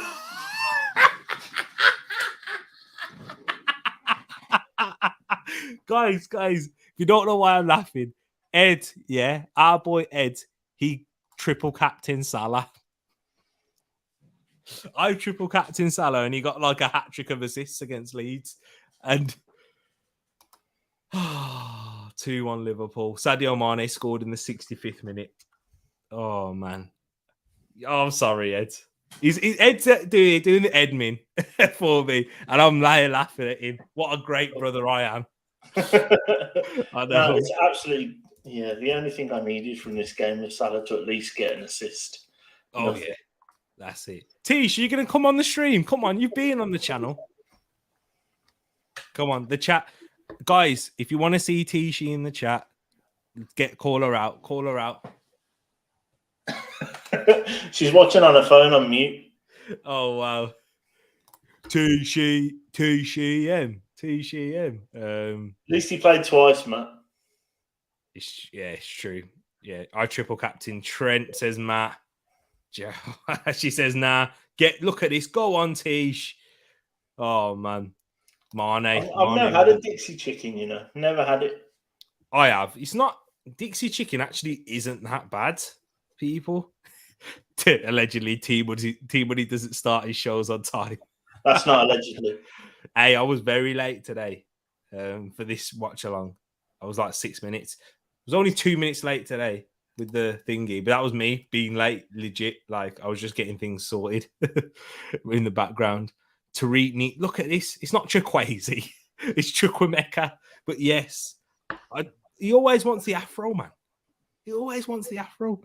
Guys, if you don't know why I'm laughing, Ed, yeah, our boy Ed, he triple captain Salah. I triple captain Salah and he got like a hat-trick of assists against Leeds. And 2-1 Liverpool. Sadio Mane scored in the 65th minute. Oh, man. Oh, I'm sorry, Ed. Ed's doing the Edmin for me, and I'm laughing at him. What a great brother I am. I know. No, it's absolutely, the only thing I needed from this game was Salah to at least get an assist. Oh, Nothing. Yeah. That's it. Tish, you're going to come on the stream. Come on, you've been on the channel. Come on, the chat. Guys, if you want to see Tishi in the chat, call her out. Call her out. She's watching on her phone on mute. Oh, wow. Tishi M. At least he played twice, Matt. It's true. Yeah, I triple captain Trent, says Matt. She says, nah, look at this. Go on, Tish. Oh, man. Mane. I've never had a Dixie chicken, you know. Never had it. I have. It's not... Dixie chicken actually isn't that bad, people. Allegedly, T-Money doesn't start his shows on time. That's not allegedly. Hey, I was very late today for this watch-along. I was like 6 minutes. I was only 2 minutes late today with the thingy, but that was me being late, legit. Like, I was just getting things sorted in the background. Tereak, look at this. It's not Chukwueze. It's Chukwuemeka. But yes, he always wants the afro, man. He always wants the afro.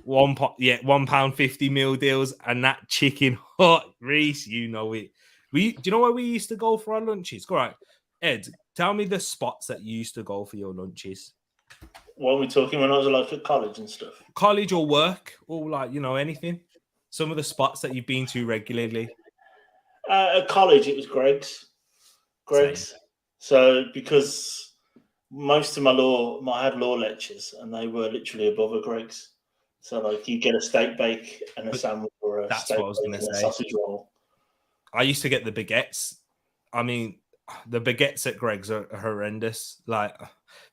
£1.50 meal deals and that chicken hot. Reese, you know it. Do you know where we used to go for our lunches? All right, Ed, tell me the spots that you used to go for your lunches. What are we talking when I was like at college and stuff? College or work or like, you know, anything? Some of the spots that you've been to regularly. At college, it was Greg's. Same. So because most of I had law lectures and they were literally above a Greg's. So like you get a steak bake and a sandwich or a steak bake and a sausage roll. I used to get the baguettes. I mean, the baguettes at Greg's are horrendous. Like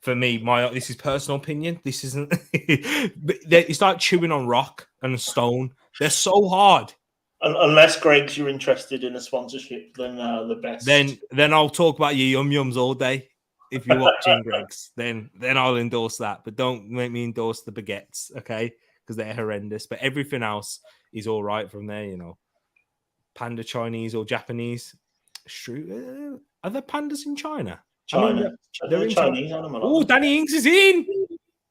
for me, this is personal opinion. This isn't. It's like chewing on rock and stone. They're so hard. Unless Greg's you're interested in a sponsorship, then the best. Then I'll talk about your yum-yums all day. If you're watching Greg's, then I'll endorse that. But don't make me endorse the baguettes, okay? Because they're horrendous. But everything else is all right from there, you know. Panda Chinese or Japanese. Are there pandas in China? China. They're in Chinese animal. Oh, Danny Ings is in.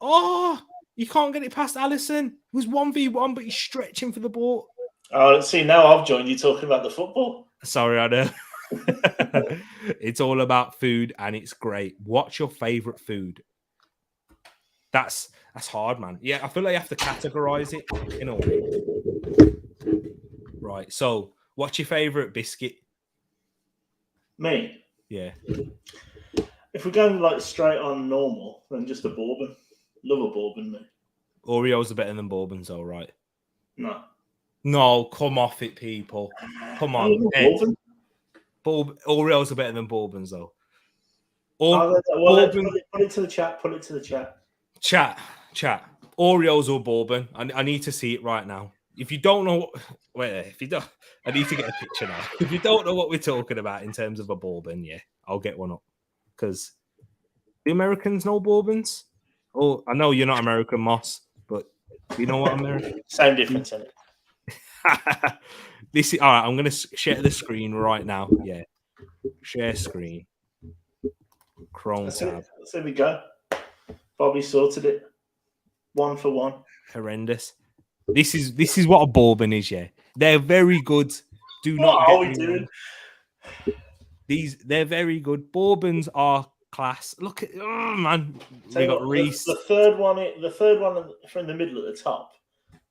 Oh, you can't get it past Allison. It was 1v1, but he's stretching for the ball. Oh, see, now I've joined you talking about the football. Sorry, I know. It's all about food and it's great. What's your favorite food? That's hard, man. Yeah, I feel like you have to categorize it in a way. Right. So, what's your favorite biscuit? Me? Yeah. If we're going like straight on normal, then just a bourbon. Love a bourbon, mate. Oreos are better than bourbons, all right. No, come off it, people. Come on. Oreos are better than bourbons, though. Put it to the chat. Put it to the chat. Chat. Oreos or bourbon? I need to see it right now. If you don't know, I need to get a picture now. If you don't know what we're talking about in terms of a bourbon, yeah, I'll get one up. Because the Americans know bourbons. Oh, I know you're not American, Moss, but you know what American? Same difference in it. This is all right. I'm going to share the screen right now. Yeah, share screen. Chrome tab. There we go. Bobby sorted it. 1 for 1. Horrendous. This is what a bourbon is. Yeah, they're very good. What are we doing? They're very good. Bourbons are class. Look at man. So we got Reese. The third one from the middle at the top.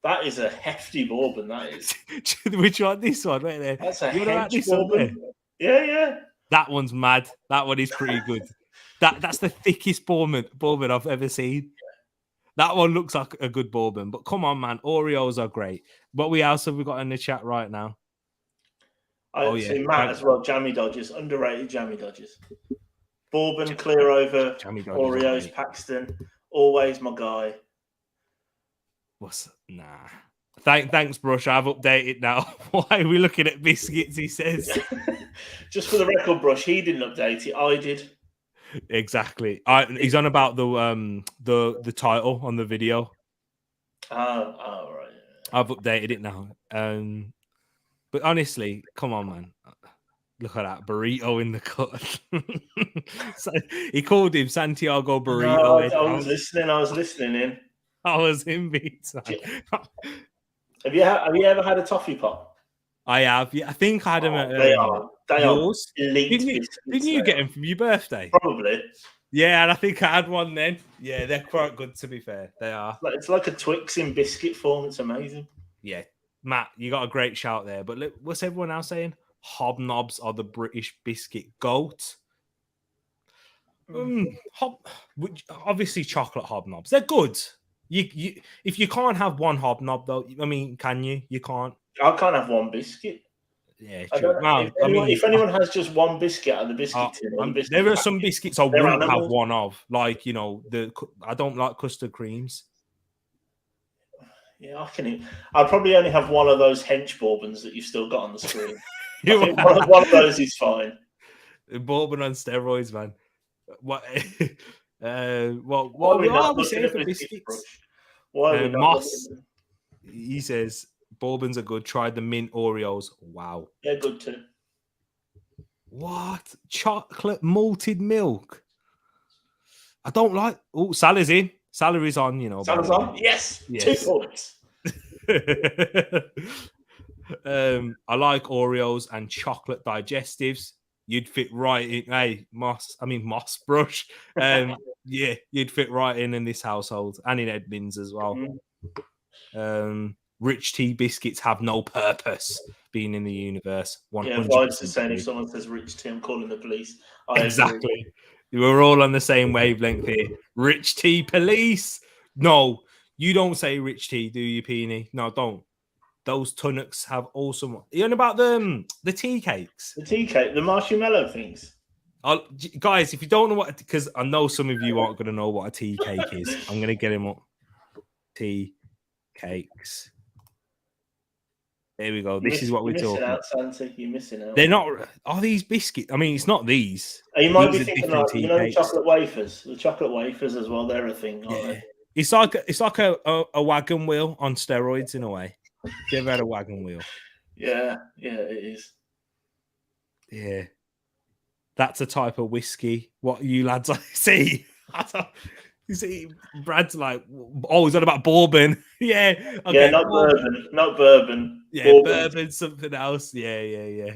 That is a hefty bourbon. That is. Which one? This one right there. That's a hefty bourbon. Yeah. That one's mad. That one is pretty good. That's the thickest bourbon I've ever seen. That one looks like a good bourbon. But come on, man. Oreos are great. What else have we got in the chat right now? I see Matt as well. Jammy Dodgers. Underrated Jammy Dodgers. Bourbon, clear over. Oreos, Paxton. Always my guy. Nah. Thanks, Brush. I've updated now. Why are we looking at biscuits? He says. Just for the record, Brush, he didn't update it. I did. Exactly. He's on about the title on the video. Oh, right. I've updated it now. But honestly, come on, man. Look at that burrito in the cut. So he called him Santiago Burrito. No, I was listening in. I was in beats. Have you ever had a toffee pot? I have. Yeah, I think I had them at yours. Didn't you get them from your birthday? Probably. Yeah, and I think I had one then. Yeah, they're quite good, to be fair. They are. It's like a Twix in biscuit form. It's amazing. Yeah. Matt, you got a great shout there. But look, what's everyone else saying? Hobnobs are the British biscuit goat. Obviously, chocolate hobnobs. They're good. You if you can't have one hobnob though, I mean, can you? You can't. I can't have one biscuit. Yeah, I true. don't, Well, if anyone has just one biscuit out of the biscuit tin or the biscuit there are packet, some biscuits I they're wouldn't have animals. one of. Like, you know, I don't like custard creams. Yeah, I'd probably only have one of those hench bourbons that you've still got on the screen. I You think one of those is fine. Bourbon on steroids, man. What? Why are we what not are we looking saying at for biscuits, biscuits? Brush? Why are we not Moss, looking at them? he says, bourbons are good. Try the mint Oreos. Wow. They're good too. What? Chocolate malted milk? I don't like. Oh, Sally's in. Salary's on, you know. Salazar? Yes. 2 points. I like Oreos and chocolate digestives. You'd fit right in. Hey, Moss Brush. Yeah, you'd fit right in this household and in Edmonds as well. Rich tea biscuits have no purpose being in the universe. 100%. Yeah, vibes are saying if someone says rich tea, I'm calling the police. Exactly. We're all on the same wavelength here. Rich tea police. No, you don't say rich tea, do you, Peony? No, don't. Those tunnocks have awesome. You know about the tea cakes? The tea cake, the marshmallow things. Guys, if you don't know what, because I know some of you aren't going to know what a tea cake is. I'm going to get him up. Tea cakes. There we go. This is what we're talking about. Santa. You're missing out. They're not. Are these biscuits? I mean, it's not these. You might be These are thinking different like, tea you know, the cakes. chocolate wafers. The chocolate wafers as well. They're a thing, aren't they? It's like a wagon wheel on steroids in a way. Have you ever had a wagon wheel? Yeah, it is. Yeah. That's a type of whiskey. What you lads see? You see, Brad's like, oh, is that about bourbon? Yeah. Okay, yeah, not bourbon. Not bourbon. Yeah, bourbon, something else. Yeah.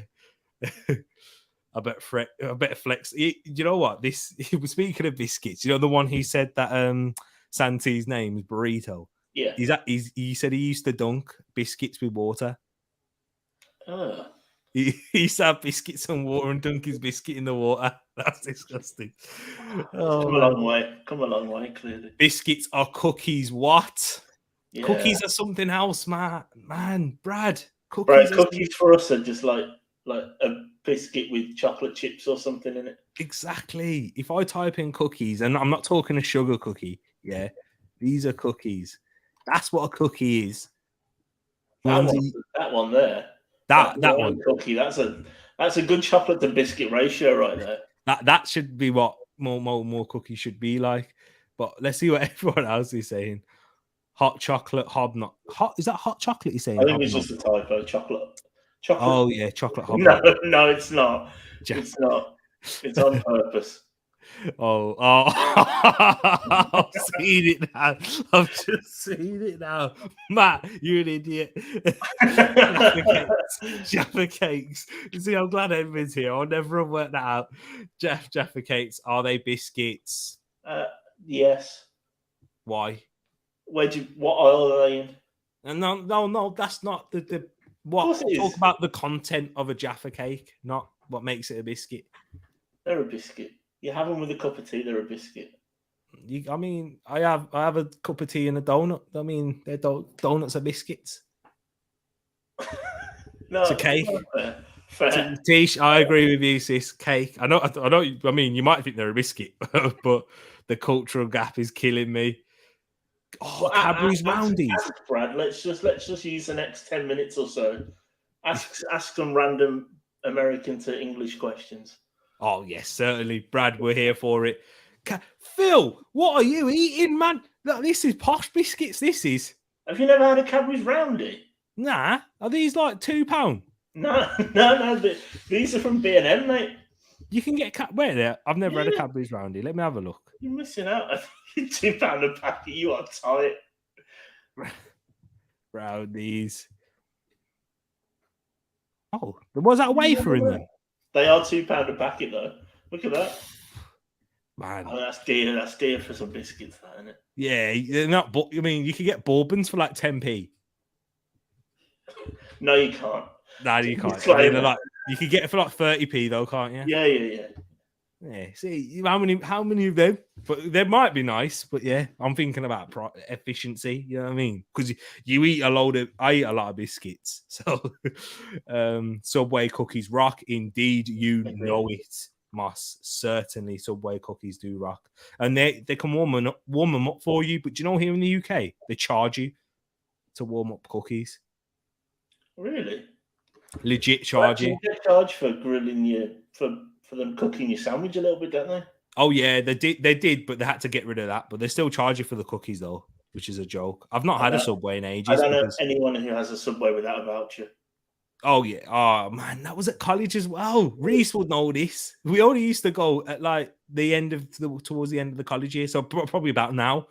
I bet Flex. You know what? He was speaking of biscuits. You know the one he said that Santi's name is Burrito. Yeah. He said he used to dunk biscuits with water. Oh. He used to have biscuits and water and dunk his biscuit in the water. That's disgusting. Come a long way. Come a long way, clearly. Biscuits are cookies. What? Yeah. Cookies are something else, man. Brad. Cookies for us are just like a biscuit with chocolate chips or something in it. Exactly. If I type in cookies, and I'm not talking a sugar cookie, yeah, these are cookies. That's what a cookie is. That one there. That one cookie. That's a good chocolate to biscuit ratio right there. That should be what more cookies should be like. But let's see what everyone else is saying. Hot chocolate hobnob. Is that hot chocolate you're saying? I think it's just a typo. Chocolate. Oh yeah, chocolate hobnob. No, it's not. It's not. It's on purpose. I've seen it now. I've just seen it now. Matt, you're an idiot. Jaffa cakes. You see, I'm glad Edmund's here. I'll never have worked that out. Jaffa cakes, are they biscuits? Yes. Why? What aisle are they in? No, that's not the what. Talk about the content of a Jaffa cake, not what makes it a biscuit. They're a biscuit. You have them with a cup of tea, they're a biscuit. I mean, I have a cup of tea and a donut. I mean, they're donuts are biscuits. No, it's a cake. Fair. Tish, I agree with you, sis. Cake. I know. I mean, you might think they're a biscuit, but the cultural gap is killing me. Oh, Cadbury's Roundies. Ask Brad, let's just use the next 10 minutes or so. Ask some random American to English questions. Oh, yes, certainly. Brad, we're here for it. Phil, what are you eating, man? This is posh biscuits, this is. Have you never had a Cadbury's Roundie? Nah. Are these like £2? No. These are from B&M, mate. You can get... Where there? I've never had a Cadbury's Roundie. Let me have a look. You're missing out. £2 a packet. You are tight. Roundies. Oh, was that a wafer in them? They are £2 a packet, though. Look at that. Man. Oh, that's dear. That's dear for some biscuits, that, isn't it? Yeah, they're not. I mean, you can get bourbons for like 10p. No, you can't. No, you can't. I mean, you can get it for like 30p, though, can't you? Yeah. Yeah, see how many of them? But they might be nice, but yeah, I'm thinking about efficiency. You know what I mean? Because you eat I eat a lot of biscuits. So, Subway cookies rock. Indeed, you know it, Moss. Certainly, Subway cookies do rock, and they can warm them up for you. But do you know here in the UK they charge you to warm up cookies? Really? Legit charge you. You get charged for grilling for them cooking your sandwich a little bit, don't they? Oh yeah, they did, but they had to get rid of that. But they still charge you for the cookies though, which is a joke. I've not had a Subway in ages. I don't know anyone who has a Subway without a voucher. Oh yeah, oh man, that was at college as well. Reese would know this. We only used to go at like towards the end of the college year, so probably about now,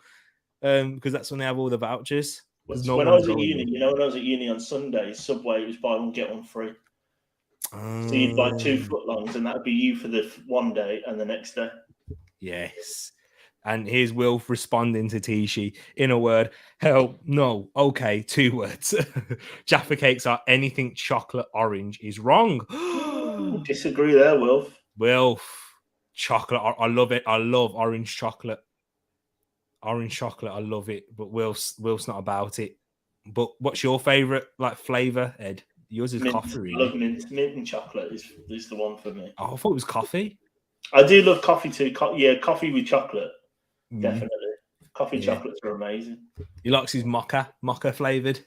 because that's when they have all the vouchers. When I was at uni, when I was at uni on Sundays, Subway was buy one get one free. So you'd buy 2 footlongs, and that would be you for the one day and the next day. Yes. And here's Wilf responding to Tishi in a word. Hell no. Okay, 2 words. Jaffa cakes are anything chocolate orange is wrong. Disagree there, Wilf. Wilf. Chocolate. I love it. I love orange chocolate. Orange chocolate. I love it. But Wilf's not about it. But what's your favorite flavor, Ed? Yours is coffee, really. I love mint and chocolate is the one for me. Oh, I thought it was coffee. I do love coffee too. Coffee with chocolate. Definitely. Coffee and chocolates are amazing. He likes his mocha flavored.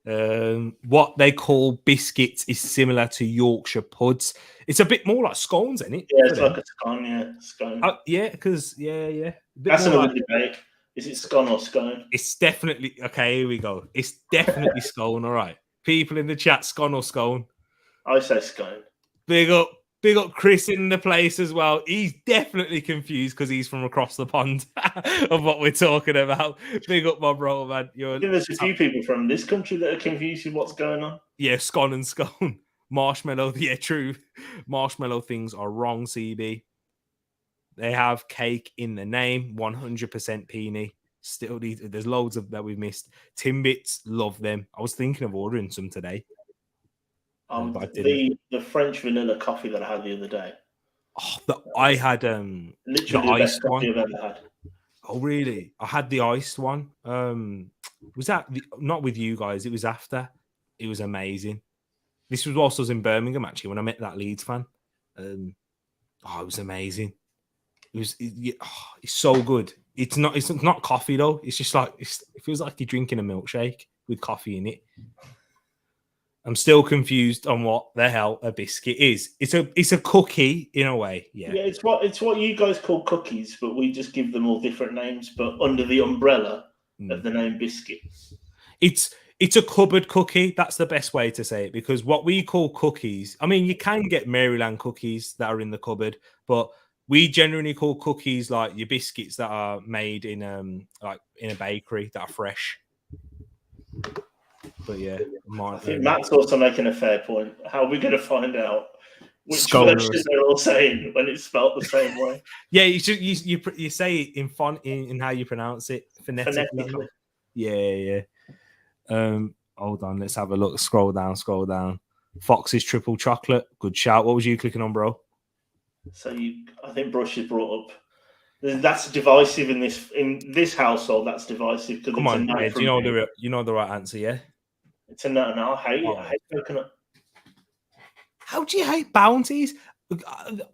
What they call biscuits is similar to Yorkshire puds. It's a bit more like scones, isn't it? Yeah, it's like a scone, scone. Because That's another debate. Is it scone or scone? It's definitely okay. Here we go. It's definitely scone. All right, people in the chat, scone or scone? I say scone. Big up Chris in the place as well. He's definitely confused because he's from across the pond of what we're talking about. Big up, my bro, man. There's a few people from this country that are confused with what's going on. Yeah, scone and scone. Marshmallow, yeah, true. Marshmallow things are wrong, CB. They have cake in the name, 100% peony. Still, there's loads of that we've missed. Timbits, love them. I was thinking of ordering some today. The French vanilla coffee that I had the other day. I had literally the iced one. I've ever had. Oh, really? I had the iced one. Was that not with you guys? It was after. It was amazing. This was whilst I was in Birmingham, actually, when I met that Leeds fan. It was amazing. It's so good. It's not coffee though. It's just like it feels like you're drinking a milkshake with coffee in it. I'm still confused on what the hell a biscuit is. It's a cookie in a way. Yeah. Yeah, it's what you guys call cookies, but we just give them all different names, but under the umbrella of the name biscuit. It's a cupboard cookie. That's the best way to say it, because what we call cookies, I mean, you can get Maryland cookies that are in the cupboard, but we generally call cookies like your biscuits that are made in in a bakery that are fresh. But yeah, I think Matt's also making a fair point. How are we going to find out which version they're all saying when it's spelled the same way? Yeah, you say it in how you pronounce it phonetically. Yeah. Hold on, let's have a look. Scroll down. Fox's triple chocolate. Good shout. What was you clicking on, bro? So I think Brush has brought up. That's divisive in this household. That's divisive because come on, Ed, you know the right answer, yeah. It's a no. I hate it. I hate coconut. How do you hate bounties?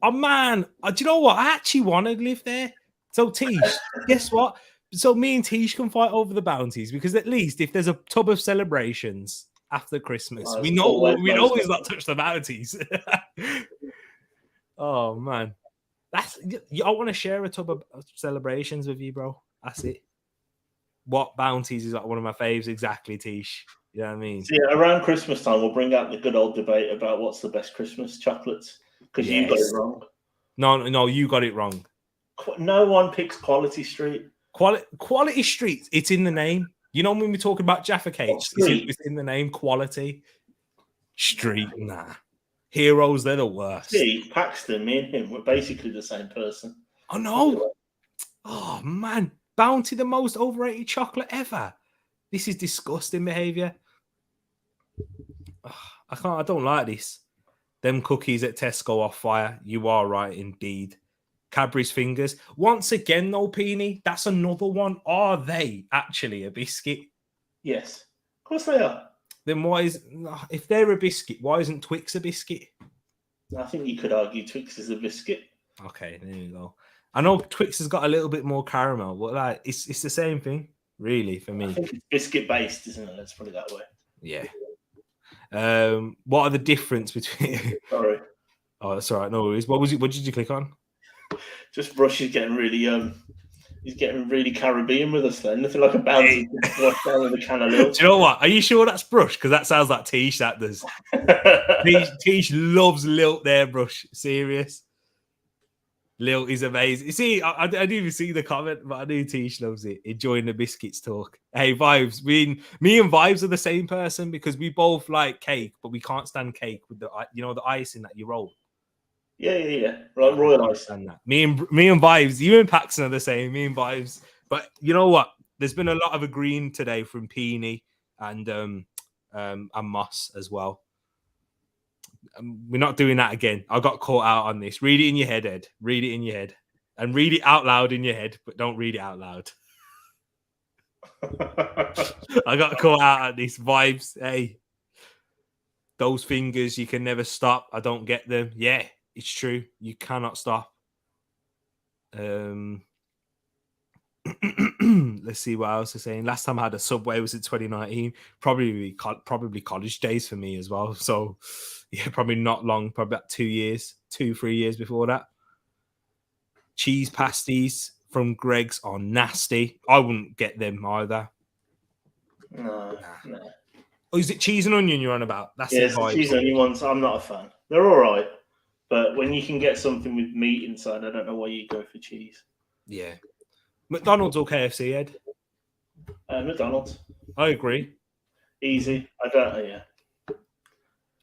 Oh man, do you know what? I actually want to live there. So Tish, guess what? So me and Tish can fight over the bounties, because at least if there's a tub of celebrations after Christmas, we know he's not touched the bounties. Oh man, I want to share a tub of celebrations with you, bro. That's it. What bounties is like one of my faves, exactly, Tish. You know what I mean? So yeah, around Christmas time, we'll bring out the good old debate about what's the best Christmas chocolates, because you got it wrong. No, you got it wrong. No one picks Quality Street. Quality Street. It's in the name. You know when we talk about Jaffa cakes, it's in the name. Quality Street. Nah. Heroes, they're the worst. See, Paxton, me and him, we're basically the same person. Oh no! Oh man, Bounty, the most overrated chocolate ever. This is disgusting behavior. I don't like this. Them cookies at Tesco off fire. You are right, indeed. Cadbury's fingers. Once again, though, Peony, that's another one. Are they actually a biscuit? Yes. Of course they are. Then why is... If they're a biscuit, why isn't Twix a biscuit? I think you could argue Twix is a biscuit. Okay, there you go. I know Twix has got a little bit more caramel, but like it's the same thing, really, for me. I think it's biscuit-based, isn't it? Let's put it that way. Yeah. What are the difference between... Sorry. Oh, that's all right. No worries. What did you click on? Just Brush is getting really he's getting really Caribbean with us then. Nothing like a bouncy down with a can of Lil. Do you know what? Are you sure that's Brush? Because that sounds like Tish, that does. Tish loves Lilt there, Brush. Serious. Lilt is amazing. You see, I didn't even see the comment, but I knew Tish loves it. Enjoying the biscuits talk. Hey, Vibes. Me and Vibes are the same person because we both like cake, but we can't stand cake with the icing that you roll. Yeah. Like royal ice. Me and Vibes, you and Paxton are the same. Me and Vibes, but you know what? There's been a lot of agreeing today from Peony and Moss as well. We're not doing that again. I got caught out on this. Read it in your head, Ed. Read it in your head, and read it out loud in your head, but don't read it out loud. I got caught out on this. Vibes. Hey, those fingers, you can never stop. I don't get them. Yeah. It's true. You cannot stop. Let's see what else they're saying. Last time I had a Subway was in 2019. Probably college days for me as well. So, yeah, probably not long. Probably about 3 years before that. Cheese pasties from Greg's are nasty. I wouldn't get them either. No. Oh, is it cheese and onion you're on about? That's the cheese and onion ones. I'm not a fan. They're all right. But when you can get something with meat inside, I don't know why you go for cheese. Yeah. McDonald's or KFC, Ed? McDonald's. I agree. Easy. I don't, yeah.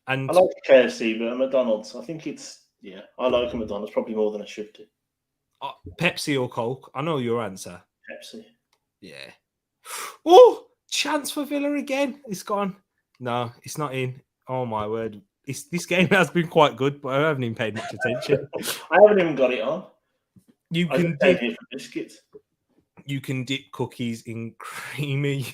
And I like KFC, but at McDonald's, I think it's, yeah, I like a McDonald's probably more than I should do. Pepsi or Coke? I know your answer. Pepsi. Yeah. Oh, chance for Villa again. It's gone. No, it's not in. Oh, my word. This game has been quite good, but I haven't even paid much attention. I haven't even got it on. You I can dip here for biscuits. You can dip cookies in creamy.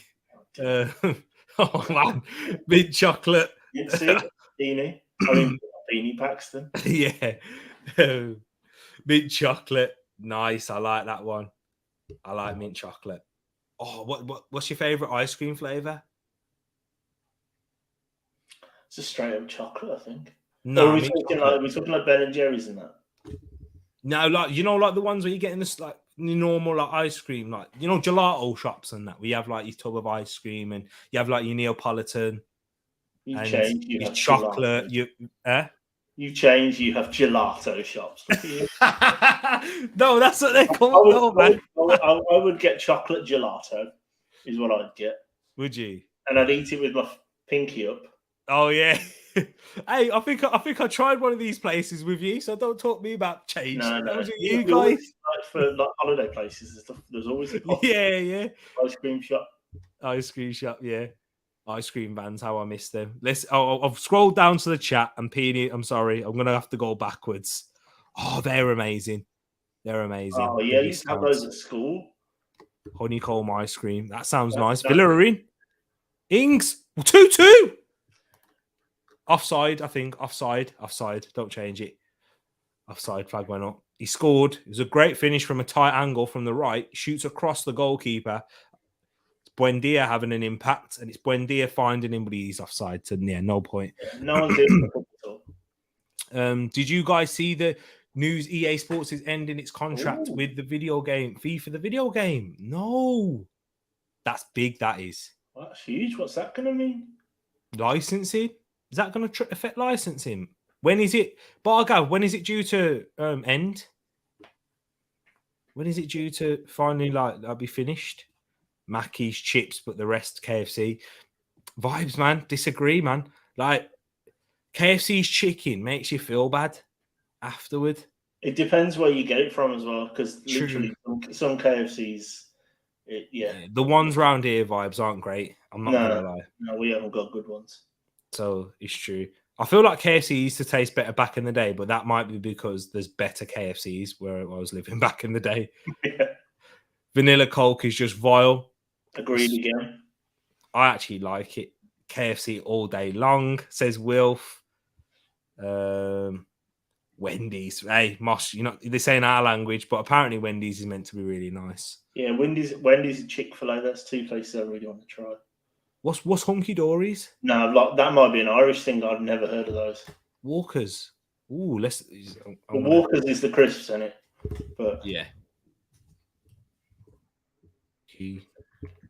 Oh man, mint chocolate. Beanie. I mean, Beanie Paxton. Yeah, mint chocolate. Nice. I like that one. I like mint chocolate. Oh, what's your favorite ice cream flavor? It's just straight up chocolate, I think. No, are we talking like Ben and Jerry's and that? No, like like the ones where you get in this like normal like ice cream, like gelato shops and that. We have like your tub of ice cream and you have like your Neapolitan. You change. You have chocolate. Gelato. You change. You have gelato shops. No, that's what they're called. I would get chocolate gelato. Is what I'd get. Would you? And I'd eat it with my pinky up. Oh yeah. Hey, I think I tried one of these places with you, so don't talk me about change. No. That was you guys. For like holiday places and stuff, there's always a yeah ice cream shop. Ice cream shop, yeah. Ice cream vans, how I miss them. I've scrolled down to the chat and Peony, I'm sorry, I'm gonna have to go backwards. Oh, they're amazing. They're amazing. Oh yeah, you used to have those at school. Honeycomb ice cream. That sounds nice. Villa are in. Ings 2-2. Offside, I think. Offside. Don't change it. Offside flag went up. He scored. It was a great finish from a tight angle from the right. Shoots across the goalkeeper. It's Buendia having an impact, and it's Buendia finding him, but he's offside. So yeah, no point. Yeah, no one did. Did you guys see the news? EA Sports is ending its contract with the video game fee for the video game. No, that's big. That is. Well, that's huge. What's that going to mean? Licensing. Is that going to affect licensing? When is it, Bargav? When is it due to end? When is it due to finally be finished? Mackey's chips, but the rest KFC. Vibes, man. Disagree, man. Like KFC's chicken makes you feel bad afterward. It depends where you get it from as well, because literally some KFCs, yeah. The ones round here, Vibes, aren't great. I'm not gonna lie. No, we haven't got good ones. So it's true. I feel like KFC used to taste better back in the day, but that might be because there's better KFCs where I was living back in the day. Yeah. Vanilla Coke is just vile. Agreed again. I actually like it. KFC all day long, says Wilf. Wendy's. Hey, Moss, this ain't our language, but apparently Wendy's is meant to be really nice. Yeah, Wendy's and Chick-fil-A, that's two places I really want to try. What's Hunky Dory's? No, that might be an Irish thing. I've never heard of those. Walker's. Ooh, let's. Walker's is the crisps in it, but yeah.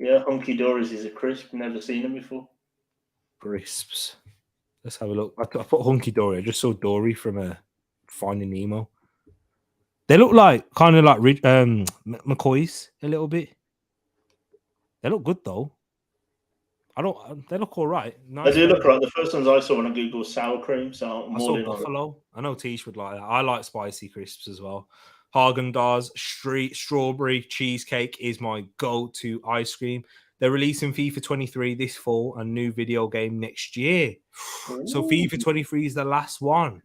Yeah, Hunky Dory's is a crisp. Never seen them before. Crisps. Let's have a look. I put Hunky Dory. I just saw Dory from Finding Nemo. They look kind of like McCoy's a little bit. They look good though. They look all right. Nice. They do look right. The first ones I saw when I googled sour cream, so I saw buffalo. I know Tish would like that. I like spicy crisps as well. Haagen-Dazs strawberry cheesecake is my go-to ice cream. They're releasing FIFA 23 this fall and new video game next year. Ooh. So FIFA 23 is the last one.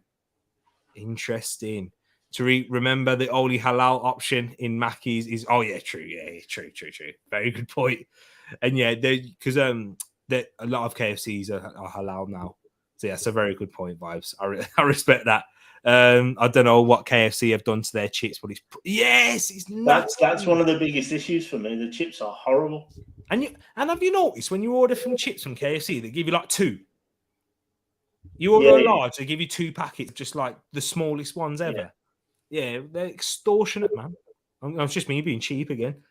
Interesting. Tereak, remember the only halal option in Mackey's is true. Yeah, true. Very good point. And yeah, because a lot of KFCs are halal now. So yeah, it's a very good point, Vibes. I respect that. I don't know what KFC have done to their chips, but it's that's one of the biggest issues for me. The chips are horrible. And have you noticed when you order from chips from KFC, they give you like two. You order a large, they give you 2 packets, just like the smallest ones ever. Yeah, they're extortionate, man. It's just me being cheap again.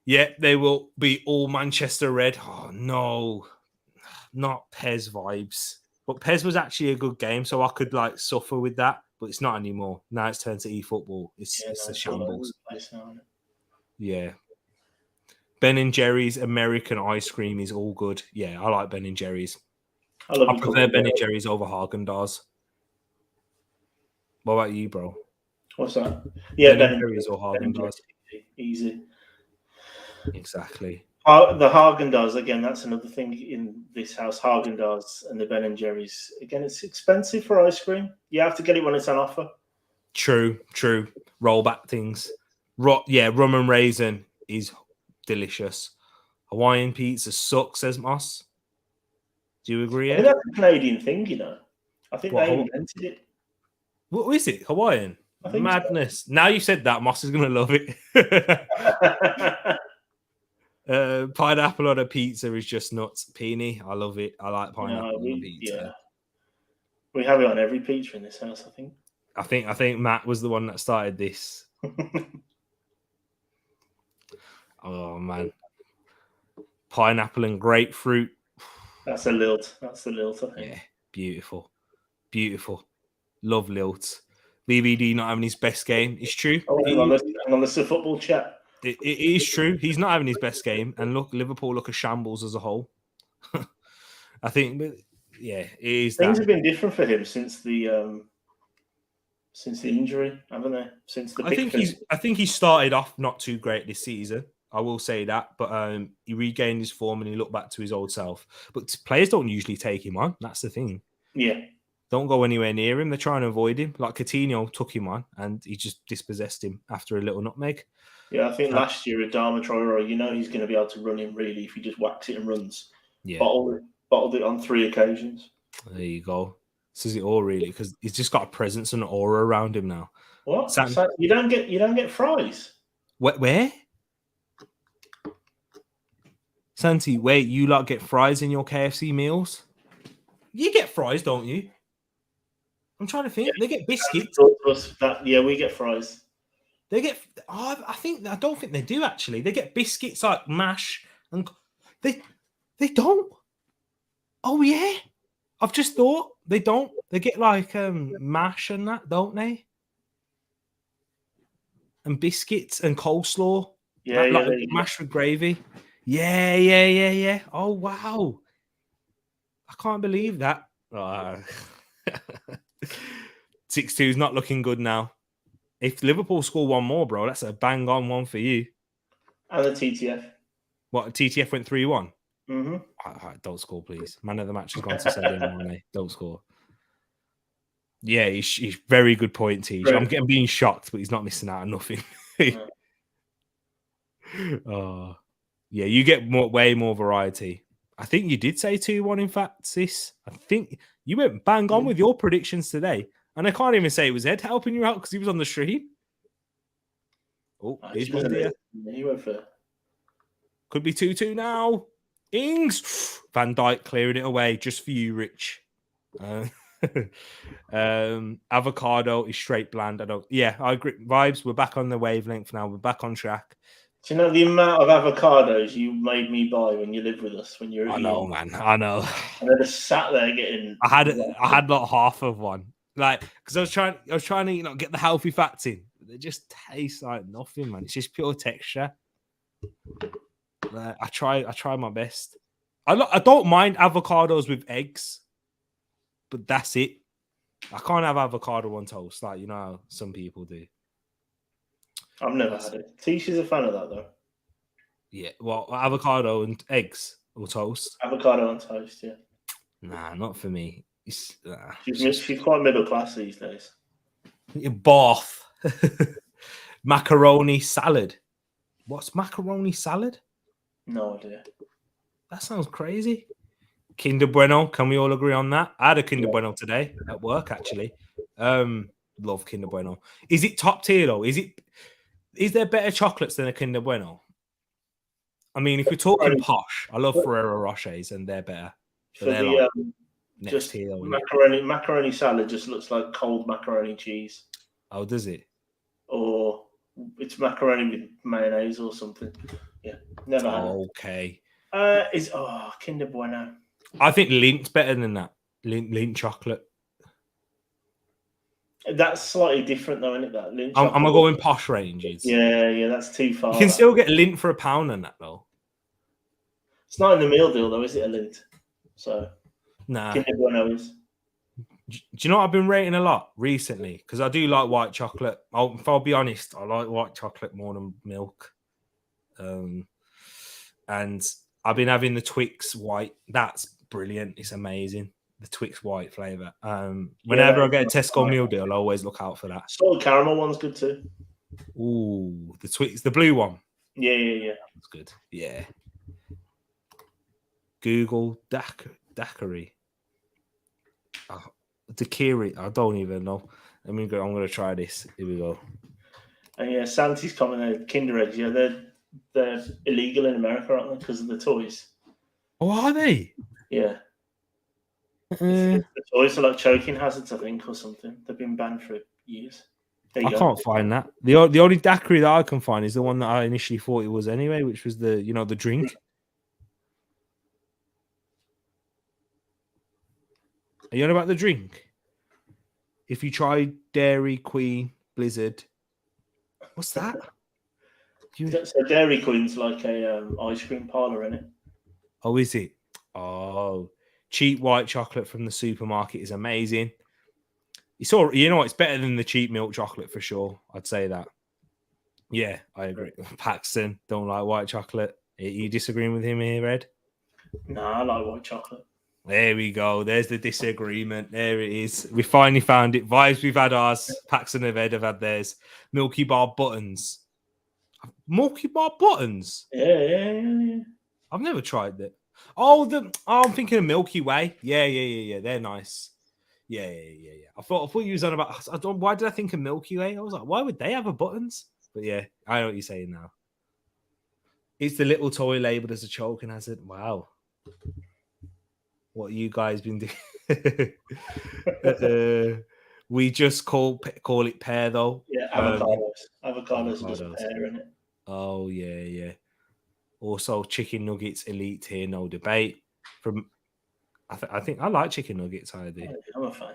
Yeah, they will be all Manchester red. Oh no, not Pez vibes. But Pez was actually a good game, so I could suffer with that. But it's not anymore. Now it's turned to eFootball. It's a shambles. Yeah. Ben and Jerry's American ice cream is all good. Yeah, I like Ben and Jerry's. I prefer Ben and Jerry's over Haagen-Dazs. What about you, bro? What's that? Yeah, Ben and Jerry's or Haagen-Dazs. Easy. Exactly. The Haagen-Dazs, again, that's another thing in this house. Haagen-Dazs and the Ben and Jerry's. Again, it's expensive for ice cream. You have to get it when it's on offer. True. Rollback things. Rum and raisin is delicious. Hawaiian pizza sucks, says Moss. Do you agree? I think that's a Canadian thing, I think they invented it. What is it? Hawaiian? Madness. So. Now you said that, Moss is going to love it. Pineapple on a pizza is just nuts. Peony, I love it. I like pineapple on a pizza. Yeah. We have it on every pizza in this house, I think. I think Matt was the one that started this. Oh man. Pineapple and grapefruit. That's a lilt. I think. Yeah, beautiful. Love lilt. BBD not having his best game. It's true. Hang on, this is a football chat. It is true. He's not having his best game. And look, Liverpool look a shambles as a whole. I think, it is. Things have been different for him since the injury, haven't they? I think he started off not too great this season. I will say that, but he regained his form and he looked back to his old self. But players don't usually take him on. That's the thing. Yeah. Don't go anywhere near him. They're trying to avoid him. Like Coutinho took him on and he just dispossessed him after a little nutmeg. Yeah, I think last year Adama Traore, he's going to be able to run him really if he just whacks it and runs. Yeah. Bottled it on 3 occasions. There you go. Says it all really because he's just got a presence and an aura around him now. What? So you don't get fries? Where? Santi, wait, you lot get fries in your KFC meals? You get fries, don't you? I'm trying to think. Yeah. They get biscuits. We get fries. They get. I don't think they do actually. They get biscuits like mash, and they don't. Oh yeah, I've just thought they don't. They get like mash and that, don't they? And biscuits and coleslaw. Yeah, like mash with gravy. Yeah. Oh wow, I can't believe that. 6-2 is not looking good now. If Liverpool score one more, bro, that's a bang-on one for you. And the TTF. What, TTF went 3-1? Don't score, please. Man of the match has gone to Sadio Mane. Don't score. Yeah, he's very good point, T. I'm being shocked, but he's not missing out on nothing. Oh, yeah, you get way more variety. I think you did say 2-1, in fact, sis. I think you went bang on with your predictions today. And I can't even say it was Ed helping you out because he was on the stream. Oh, he's one there. He went for it. Could be 2-2 now. Ings. Van Dijk clearing it away just for you, Rich. Avocado is straight bland. I agree. Vibes, we're back on the wavelength now. We're back on track. Do you know the amount of avocados you made me buy when you lived with us when you were? I know, man. I know. And I just sat there getting. I had not half of one, like because I was trying to get the healthy fats in. They just taste like nothing, man. It's just pure texture. I try my best. I don't mind avocados with eggs, but that's it. I can't have avocado on toast like how some people do. I've never had it. Tisha's a fan of that though. Yeah, well, avocado and eggs or toast. Avocado on toast, yeah. Nah, not for me. She's quite middle class these days. Bath. Macaroni salad. What's macaroni salad? No idea. That sounds crazy. Kinder Bueno. Can we all agree on that? I had a Kinder Bueno today at work, actually. Love Kinder Bueno. Is it top tier though? Is there better chocolates than a Kinder Bueno? I mean, if we're talking posh, I love Ferrero Rochers and they're better. For the next tier, macaroni salad just looks like cold macaroni cheese. Oh, does it? Or it's macaroni with mayonnaise or something. Yeah, never had it. Okay. Kinder Bueno. I think Lint's better than that. Lint chocolate. That's slightly different though, isn't it? That Lint I'm gonna go in posh ranges. Yeah, that's too far. You can still get Lint for £1 on that though. It's not in the meal deal though, is it? A Lint. So nah. Kinder Bueno is. Do you know what I've been rating a lot recently? Because I do like white chocolate. If I'll be honest, I like white chocolate more than milk. And I've been having the Twix white. That's brilliant. It's amazing. The Twix white flavour. Whenever I get a Tesco meal deal, I always look out for that. Salted caramel one's good too. Ooh, the Twix, the blue one. Yeah. That's good. Yeah. Google daiquiri. Daiquiri. I don't even know. I'm going to try this. Here we go. And yeah, Santi's comment, Kinder eggs. Yeah, they're illegal in America, aren't they? Because of the toys. Oh, are they? Yeah. The toys are like choking hazards, I think, or something. They've been banned for years. I can't find that. The only daiquiri that I can find is the one that I initially thought it was anyway, which was the drink. Are you on about the drink? If you try Dairy Queen Blizzard, what's that? So Dairy Queen's like a ice cream parlor, isn't it? Oh, is it? Oh, cheap white chocolate from the supermarket is amazing. It's all, it's better than the cheap milk chocolate for sure. I'd say that. Yeah, I agree. Paxton don't like white chocolate. Are you disagreeing with him here, Ed? No, I like white chocolate. There we go. There's the disagreement. There it is. We finally found it. Vibes, we've had ours. Paxton and Ed have had theirs. Milky Bar buttons. Milky Bar buttons? Yeah. I've never tried that. Oh, I'm thinking of Milky Way. Yeah. They're nice. Yeah. I thought you was on about. Why did I think of Milky Way? I was like, why would they have a buttons? But yeah, I know what you're saying now. It's the little toy labeled as a choking hazard. Wow. What you guys been doing? We just call it pear though. Yeah, avocados are just pear, isn't it? Oh yeah. Also, chicken nuggets elite here, no debate. I think I like chicken nuggets. I do. I'm a fan.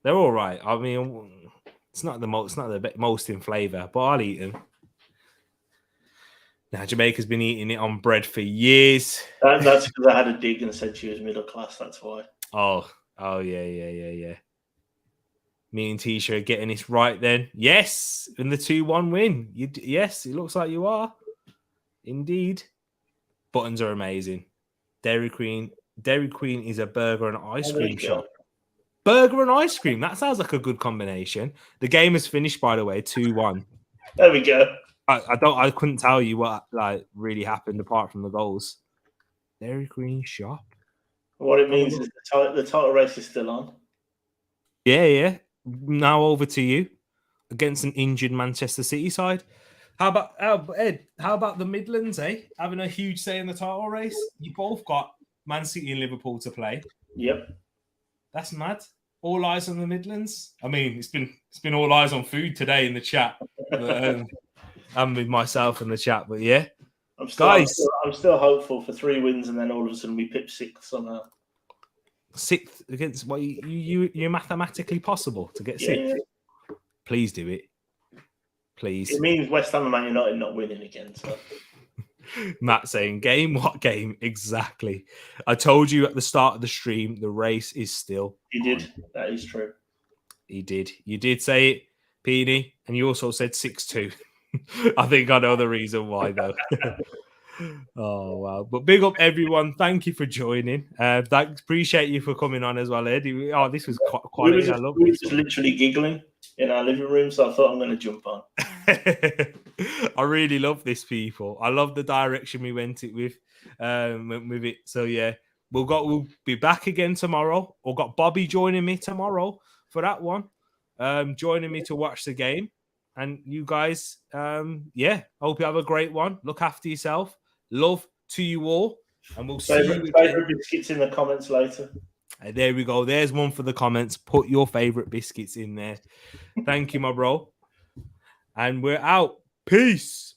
They're all right. I mean, it's not the most in flavour, but I'll eat them. Now, Jamaica's been eating it on bread for years. That's because I had a dig and said she was middle class. That's why. Oh, yeah. Me and Tisha are getting this right then. Yes, in the 2-1 win. Yes, it looks like you are. Indeed. Buttons are amazing. Dairy Queen is a burger and ice There you cream go. shop. Burger and ice cream. That sounds like a good combination. The game is finished, by the way, 2-1. There we go. I couldn't tell you what like really happened apart from the goals. Dairy Queen shop. What it means is the title race is still on. Yeah. Now over to you against an injured Manchester City side. How about Ed? How about the Midlands? Having a huge say in the title race. You both got Man City and Liverpool to play. Yep. That's mad. All eyes on the Midlands. I mean, it's been all eyes on food today in the chat. But, I'm with myself in the chat, but yeah, I'm still hopeful for 3 wins, and then all of a sudden we pick 6th somehow. 6th against what you're mathematically possible to get 6th. Yeah. Please do it. Please. It means West Ham and Man United not winning again. So. Matt saying, game? What game? Exactly. I told you at the start of the stream, the race is still. He did. That is true. He did. You did say it, Peony, and you also said 6-2. I think I know the reason why, though. Oh, wow. But big up, everyone. Thank you for joining. Thanks. Appreciate you for coming on as well, Ed. Oh, this was quality. I love we this. were just literally giggling in our living room, so I thought I'm going to jump on. I really love this, people. I love the direction we went with it. So yeah, we'll be back again tomorrow. We've got Bobby joining me tomorrow for that one. Joining me to watch the game. And you guys, hope you have a great one. Look after yourself. Love to you all. And we'll see you again. Favorite biscuits in the comments later. There we go. There's one for the comments. Put your favorite biscuits in there. Thank you, my bro. And we're out. Peace.